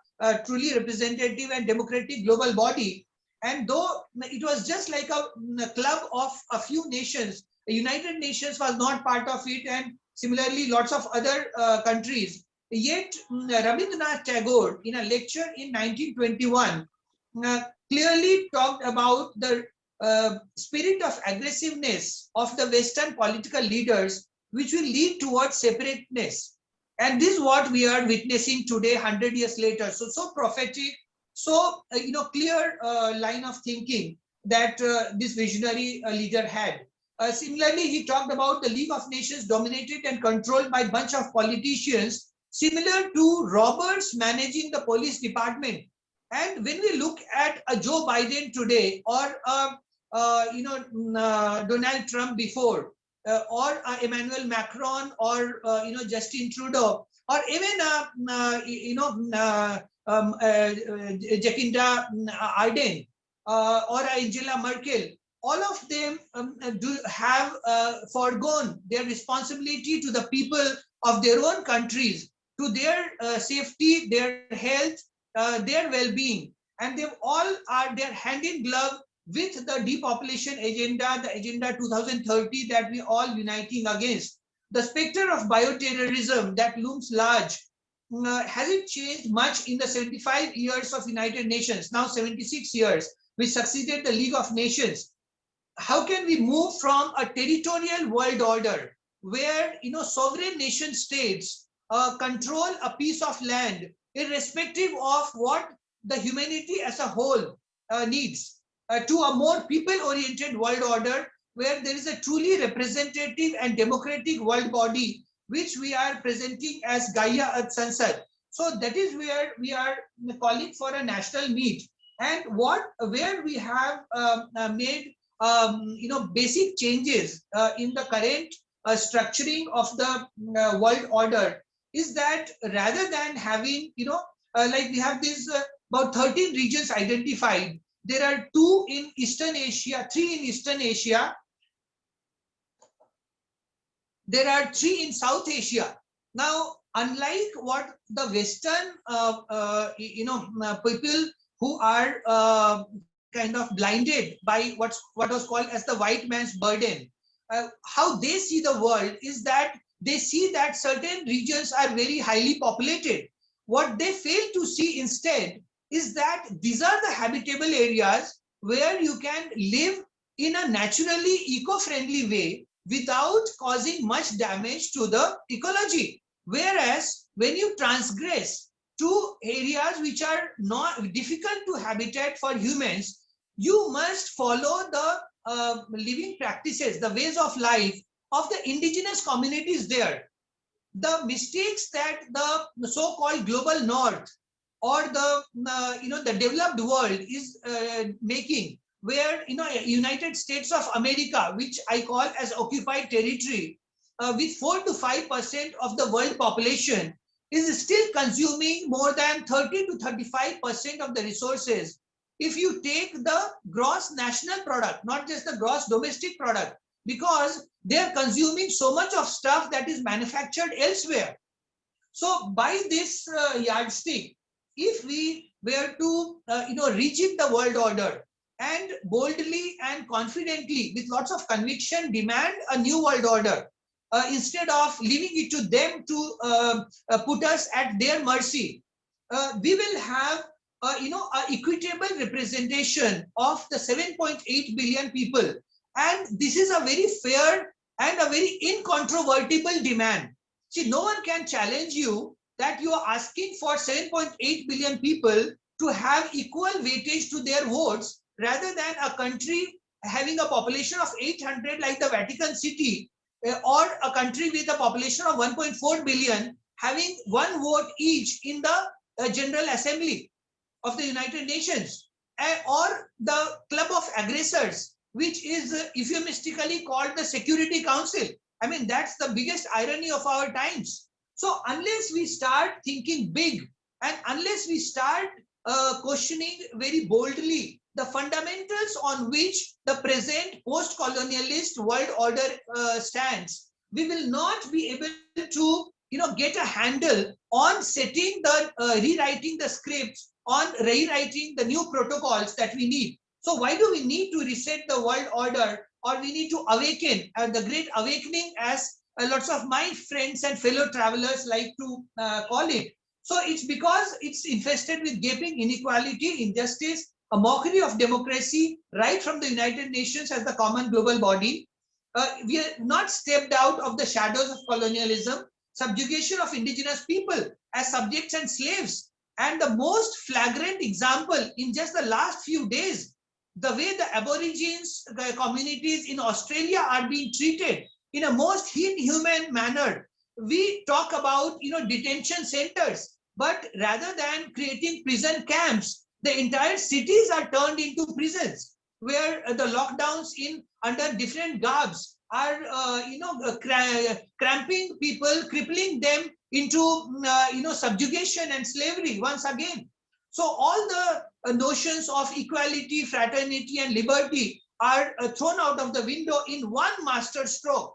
truly representative and democratic global body. And though it was just like a club of a few nations, the United Nations was not part of it, and similarly lots of other countries. Yet Rabindranath Tagore, in a lecture in 1921, clearly talked about the spirit of aggressiveness of the Western political leaders, which will lead towards separateness. And this is what we are witnessing today, 100 years later. So prophetic, so clear line of thinking that this visionary leader had. Similarly, he talked about the League of Nations dominated and controlled by a bunch of politicians, similar to robbers managing the police department. And when we look at a Joe Biden today, or Donald Trump before, or Emmanuel Macron, or Justin Trudeau, or even Jacinda Ardern, or Angela Merkel, all of them do have foregone their responsibility to the people of their own countries, to their safety, their health, their well-being, and they all are their hand in glove with the depopulation agenda, the Agenda 2030 that we all uniting against. The specter of bioterrorism that looms large, hasn't changed much in the 75 years of United Nations, now 76 years, which succeeded the League of Nations. How can we move from a territorial world order where sovereign nation states control a piece of land irrespective of what the humanity as a whole needs, to a more people-oriented world order where there is a truly representative and democratic world body, which we are presenting as Gaia Earth Sansad. So that is where we are calling for a national meet, and where we have made basic changes in the current structuring of the world order is that rather than having like we have this about 13 regions identified, there are 2 in Eastern Asia, 3 in Eastern Asia, there are 3 in South Asia. Now, unlike what the Western people who are kind of blinded by what was called as the white man's burden, how they see the world is that they see that certain regions are very highly populated. What they fail to see instead is that these are the habitable areas where you can live in a naturally eco-friendly way without causing much damage to the ecology. Whereas when you transgress to areas which are not difficult to habitat for humans, you must follow the living practices, the ways of life of the indigenous communities there. The mistakes that the so-called global north or the developed world is making, where United States of America, which I call as occupied territory, with 4 to 5% of the world population, is still consuming more than 30 to 35% of the resources. If you take the gross national product, not just the gross domestic product, because they are consuming so much of stuff that is manufactured elsewhere. So by this yardstick, if we were to rejig the world order and boldly and confidently with lots of conviction demand a new world order, instead of leaving it to them to put us at their mercy, we will have a equitable representation of the 7.8 billion people, and this is a very fair and a very incontrovertible demand. See, no one can challenge you that you are asking for 7.8 billion people to have equal weightage to their votes, rather than a country having a population of 800 like the Vatican City, or a country with a population of 1.4 billion having 1 vote each in the General Assembly of the United Nations, or the club of aggressors, which is euphemistically called the Security Council. I mean, that's the biggest irony of our times. So unless we start thinking big, and unless we start questioning very boldly the fundamentals on which the present post-colonialist world order stands, we will not be able to get a handle on setting the rewriting the scripts, on rewriting the new protocols that we need. So why do we need to reset the world order, or we need to awaken, the great awakening, as lots of my friends and fellow travelers like to call it? So it's because it's infested with gaping inequality, injustice, a mockery of democracy, right from the United Nations as the common global body. We are not stepped out of the shadows of colonialism, subjugation of indigenous people as subjects and slaves. And the most flagrant example in just the last few days, the way the Aborigines communities in Australia are being treated in a most inhuman manner. We talk about detention centers, but rather than creating prison camps, the entire cities are turned into prisons, where the lockdowns in under different garbs are cramping people, crippling them into subjugation and slavery once again. So all the notions of equality, fraternity, and liberty are thrown out of the window in one master stroke.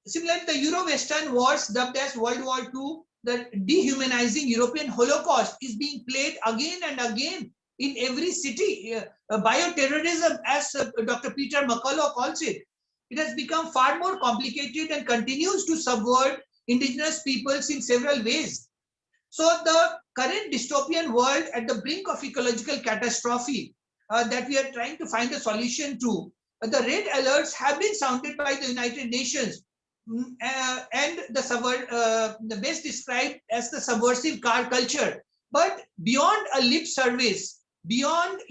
Similarly, the Euro-Western wars, dubbed as World War II, the dehumanizing European Holocaust, is being played again and again in every city. Bioterrorism, as Dr. Peter McCullough calls it, it has become far more complicated and continues to subvert indigenous peoples in several ways. So the current dystopian world at the brink of ecological catastrophe that we are trying to find a solution to, the red alerts have been sounded by the United Nations, and the best described as the subversive car culture. But beyond a lip service, beyond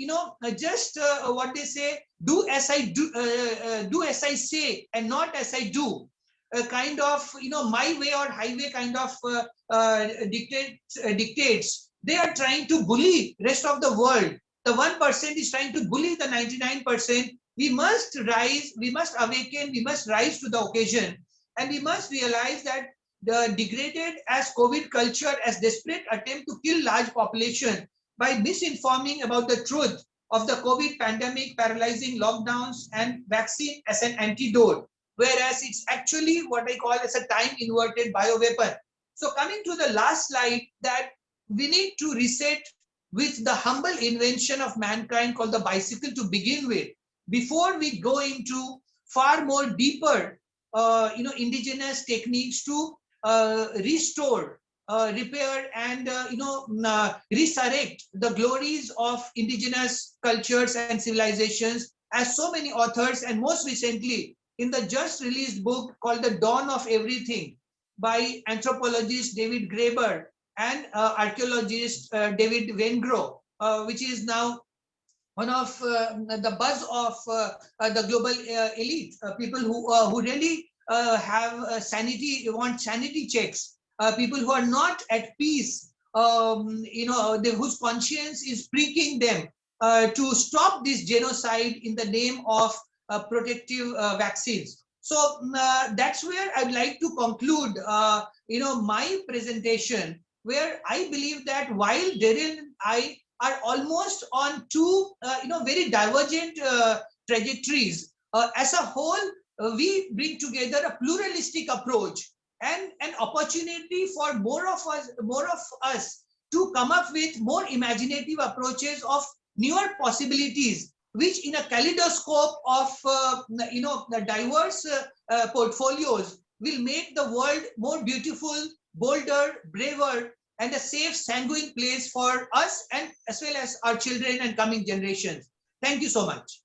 just what they say, do as I do, do as I say, and not as I do. a kind of, my way or highway kind of dictates. They are trying to bully rest of the world. The 1% is trying to bully the 99%. We must rise, we must awaken, we must rise to the occasion, and we must realize that the degraded as COVID culture as desperate attempt to kill large population by misinforming about the truth of the COVID pandemic, paralyzing lockdowns and vaccine as an antidote, whereas it's actually what I call as a time inverted bioweapon. So coming to the last slide, that we need to reset with the humble invention of mankind called the bicycle to begin with, before we go into far more deeper, indigenous techniques to restore, repair, and resurrect the glories of indigenous cultures and civilizations, as so many authors, and most recently in the just released book called The Dawn of Everything by anthropologist David Graeber and archaeologist David Wengrow, which is now one of the buzz of the global elite, people who really have sanity, want sanity checks, people who are not at peace, whose conscience is pricking them to stop this genocide in the name of protective vaccines. So that's where I'd like to conclude, my presentation, where I believe that while Darryl and I are almost on two, very divergent trajectories, as a whole, we bring together a pluralistic approach and an opportunity for more of us to come up with more imaginative approaches of newer possibilities, which in a kaleidoscope of the diverse portfolios will make the world more beautiful, bolder, braver, and a safe, sanguine place for us and as well as our children and coming generations. Thank you so much.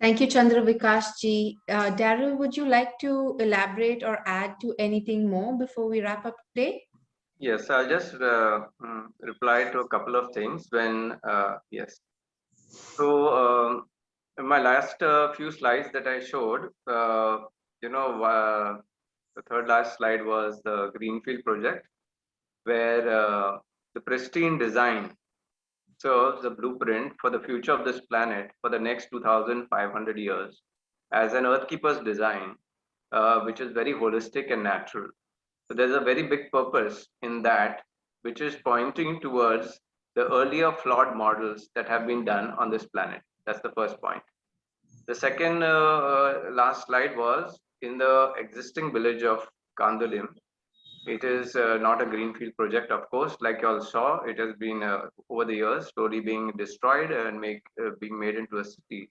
Thank you, Chandra, Vikash ji. Darryl, would you like to elaborate or add to anything more before we wrap up today? Yes, I'll just reply to a couple of things when, yes. So, in my last few slides that I showed, the third last slide was the Greenfield project, where the pristine design serves the blueprint for the future of this planet for the next 2,500 years as an Earthkeeper's design, which is very holistic and natural. So there's a very big purpose in that, which is pointing towards the earlier flawed models that have been done on this planet. That's the first point. The second last slide was in the existing village of Kandulim. It is not a greenfield project, of course. Like you all saw, it has been over the years slowly being destroyed and being made into a city.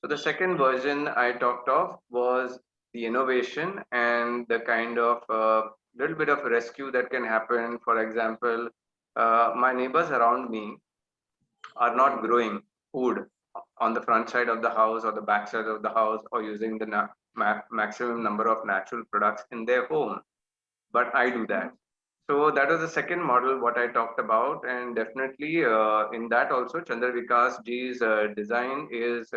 So the second version I talked of was the innovation and the kind of little bit of rescue that can happen. For example, my neighbors around me are not growing food on the front side of the house or the back side of the house or using the maximum number of natural products in their home, but I do that. So that was the second model what I talked about, and definitely in that also Chandra Vikas ji's design is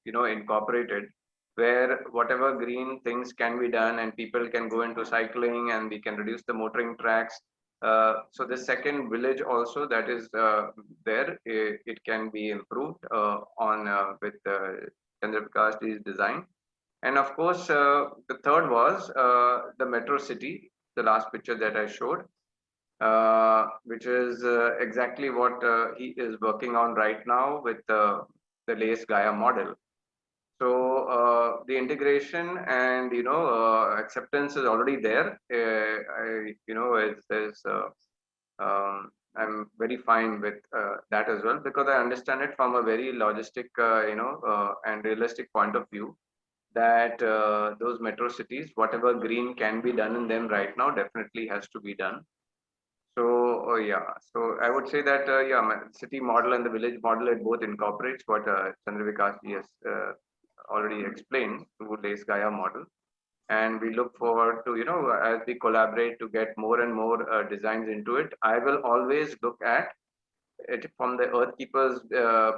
incorporated, where whatever green things can be done and people can go into cycling and we can reduce the motoring tracks. So the second village also that is there, it can be improved on with Chandra Vikas ji's design. And of course, the third was the metro city, the last picture that I showed, which is exactly what he is working on right now with the LACE Gaia model. So the integration and acceptance is already there. I'm very fine with that as well, because I understand it from a very logistic, and realistic point of view, that those metro cities, whatever green can be done in them right now, definitely has to be done. So so I would say that city model and the village model, it both incorporates what Chandra Vikas has already explained through LACE Gaia model, and we look forward to as we collaborate to get more and more designs into it. I will always look at it from the Earthkeeper's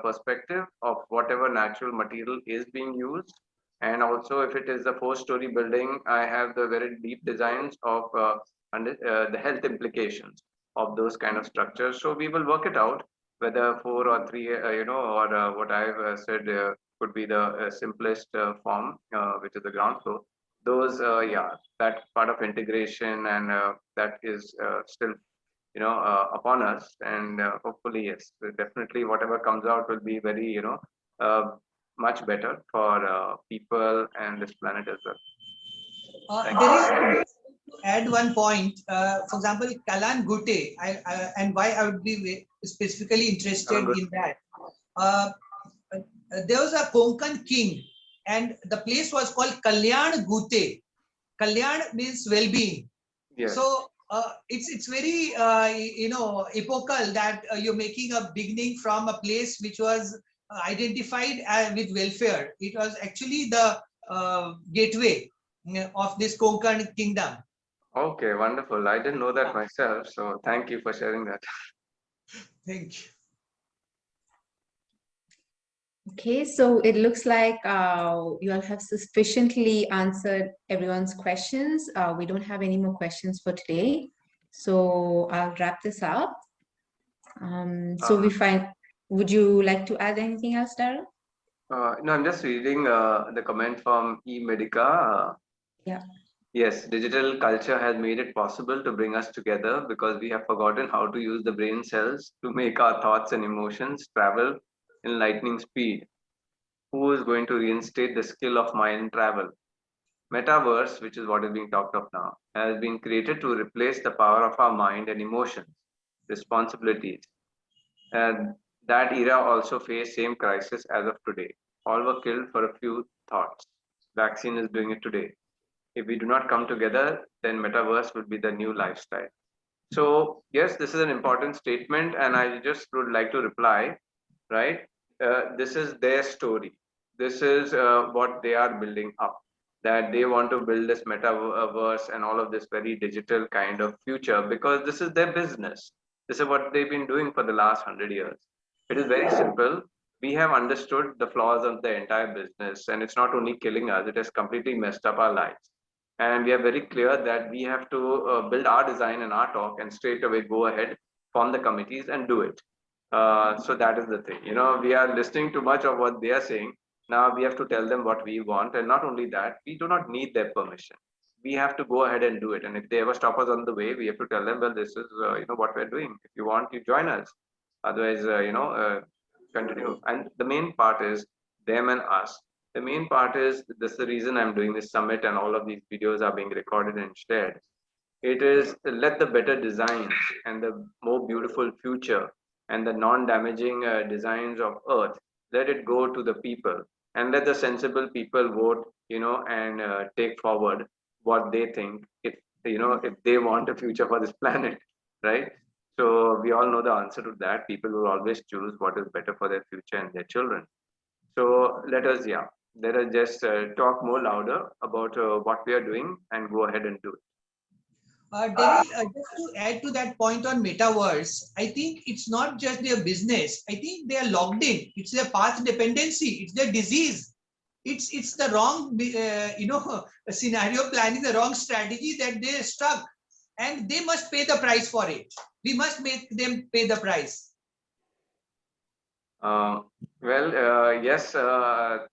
perspective of whatever natural material is being used, And also, if it is a 4-story building, I have the very deep designs of the health implications of those kind of structures. So we will work it out whether 4 or 3, or what I've said could be the simplest form, which is the ground floor. Those, yeah, that part of integration, and that is still, upon us. And hopefully, yes, definitely whatever comes out will be very, uh, much better for people and this planet as well. Thank you. There is to add one point. For example, Kalan Gute, and why I would be specifically interested in that. Uh, there was a Konkan king, and the place was called Kalyan Gute. Kalyan means well-being. Yes. So it's very epochal that you're making a beginning from a place which was identified with welfare. It was actually the gateway of this Konkan kingdom. Okay, wonderful. I didn't know that myself, so thank you for sharing that. Thank you. Okay, so it looks like you all have sufficiently answered everyone's questions. We don't have any more questions for today. So I'll wrap this up. Would you like to add anything else, Darryl? No, I'm just reading the comment from eMedica. Yeah. Yes, digital culture has made it possible to bring us together because we have forgotten how to use the brain cells to make our thoughts and emotions travel in lightning speed. Who is going to reinstate the skill of mind travel? Metaverse, which is what is being talked of now, has been created to replace the power of our mind and emotions, responsibilities. And that era also faced same crisis as of today. All were killed for a few thoughts. Vaccine is doing it today. If we do not come together, then metaverse will be the new lifestyle. So yes, this is an important statement, and I just would like to reply, right? This is their story. This is what they are building up. That they want to build this metaverse and all of this very digital kind of future because this is their business. This is what they've been doing for the last 100 years. It is very simple. We have understood the flaws of the entire business, and it's not only killing us; it has completely messed up our lives. And we are very clear that we have to build our design and our talk and straight away go ahead, form the committees and do it. So that is the thing. We are listening too much of what they are saying. Now we have to tell them what we want, and not only that, we do not need their permission. We have to go ahead and do it. And if they ever stop us on the way, we have to tell them, well, this is what we're doing. If you want, you join us. Otherwise, continue. And the main part is them and us. The main part is this is the reason I'm doing this summit and all of these videos are being recorded and shared. It is let the better designs and the more beautiful future and the non-damaging designs of Earth, let it go to the people and let the sensible people vote, and take forward what they think if they want a future for this planet, right? So we all know the answer to that. People will always choose what is better for their future and their children. So let us just talk more louder about what we are doing and go ahead and do it. Darryl, just to add to that point on metaverse, I think it's not just their business. I think they are logged in. It's their path dependency. It's their disease. It's the wrong scenario planning, the wrong strategy that they stuck, and they must pay the price for it. We must make them pay the price. Yes,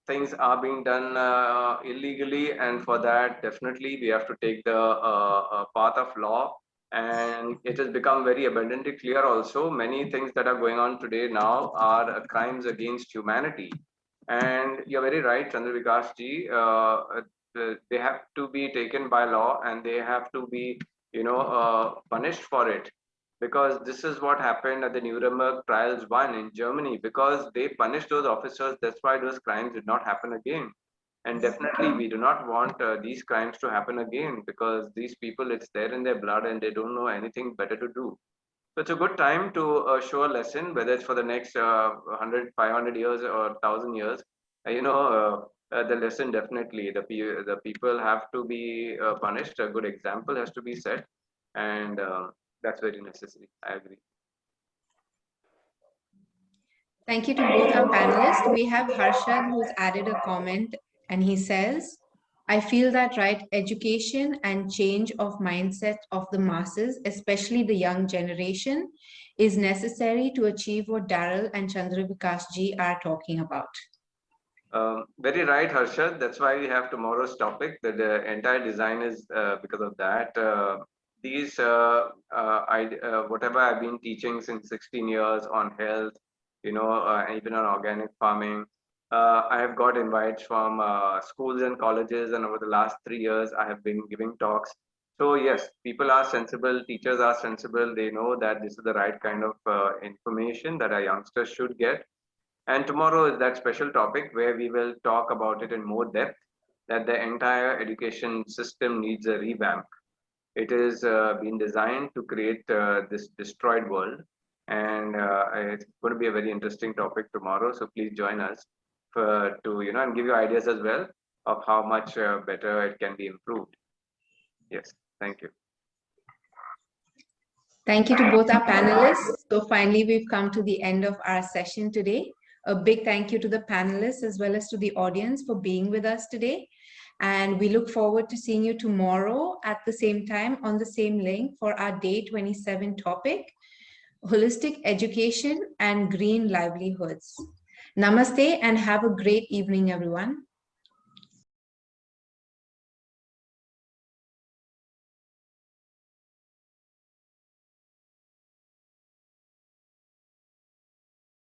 things are being done illegally, and for that, definitely we have to take the path of law. And it has become very abundantly clear also. Many things that are going on today now are crimes against humanity. And you're very right, Chandra Vikash ji. They have to be taken by law, and they have to be, punished for it, because this is what happened at the Nuremberg trials one in Germany, because they punished those officers. That's why those crimes did not happen again. And definitely, we do not want these crimes to happen again, because these people, it's there in their blood and they don't know anything better to do. So it's a good time to show a lesson, whether it's for the next 100, 500 years or 1,000 years. The lesson definitely, the people have to be punished. A good example has to be set. And that's very necessary. I agree. Thank you to both our panelists. We have Harshad who's added a comment And he says, I feel that right education and change of mindset of the masses, especially the young generation, is necessary to achieve what Darryl and Chandra Vikash ji are talking about. Very right, Harshad. That's why we have tomorrow's topic. That the entire design is because of that. Whatever I've been teaching since 16 years on health, even on organic farming. I have got invites from schools and colleges, and over the last 3 years, I have been giving talks. So yes, people are sensible, teachers are sensible. They know that this is the right kind of information that our youngsters should get. And tomorrow is that special topic where we will talk about it in more depth, that the entire education system needs a revamp. It is been designed to create this destroyed world. And it's going to be a very interesting topic tomorrow. So please join us and give you ideas as well of how much better it can be improved. Yes, thank you. Thank you to both our panelists. So finally, we've come to the end of our session today. A big thank you to the panelists as well as to the audience for being with us today. And we look forward to seeing you tomorrow at the same time on the same link for our Day 27 topic, Holistic Education and Green Livelihoods. Namaste and have a great evening, everyone.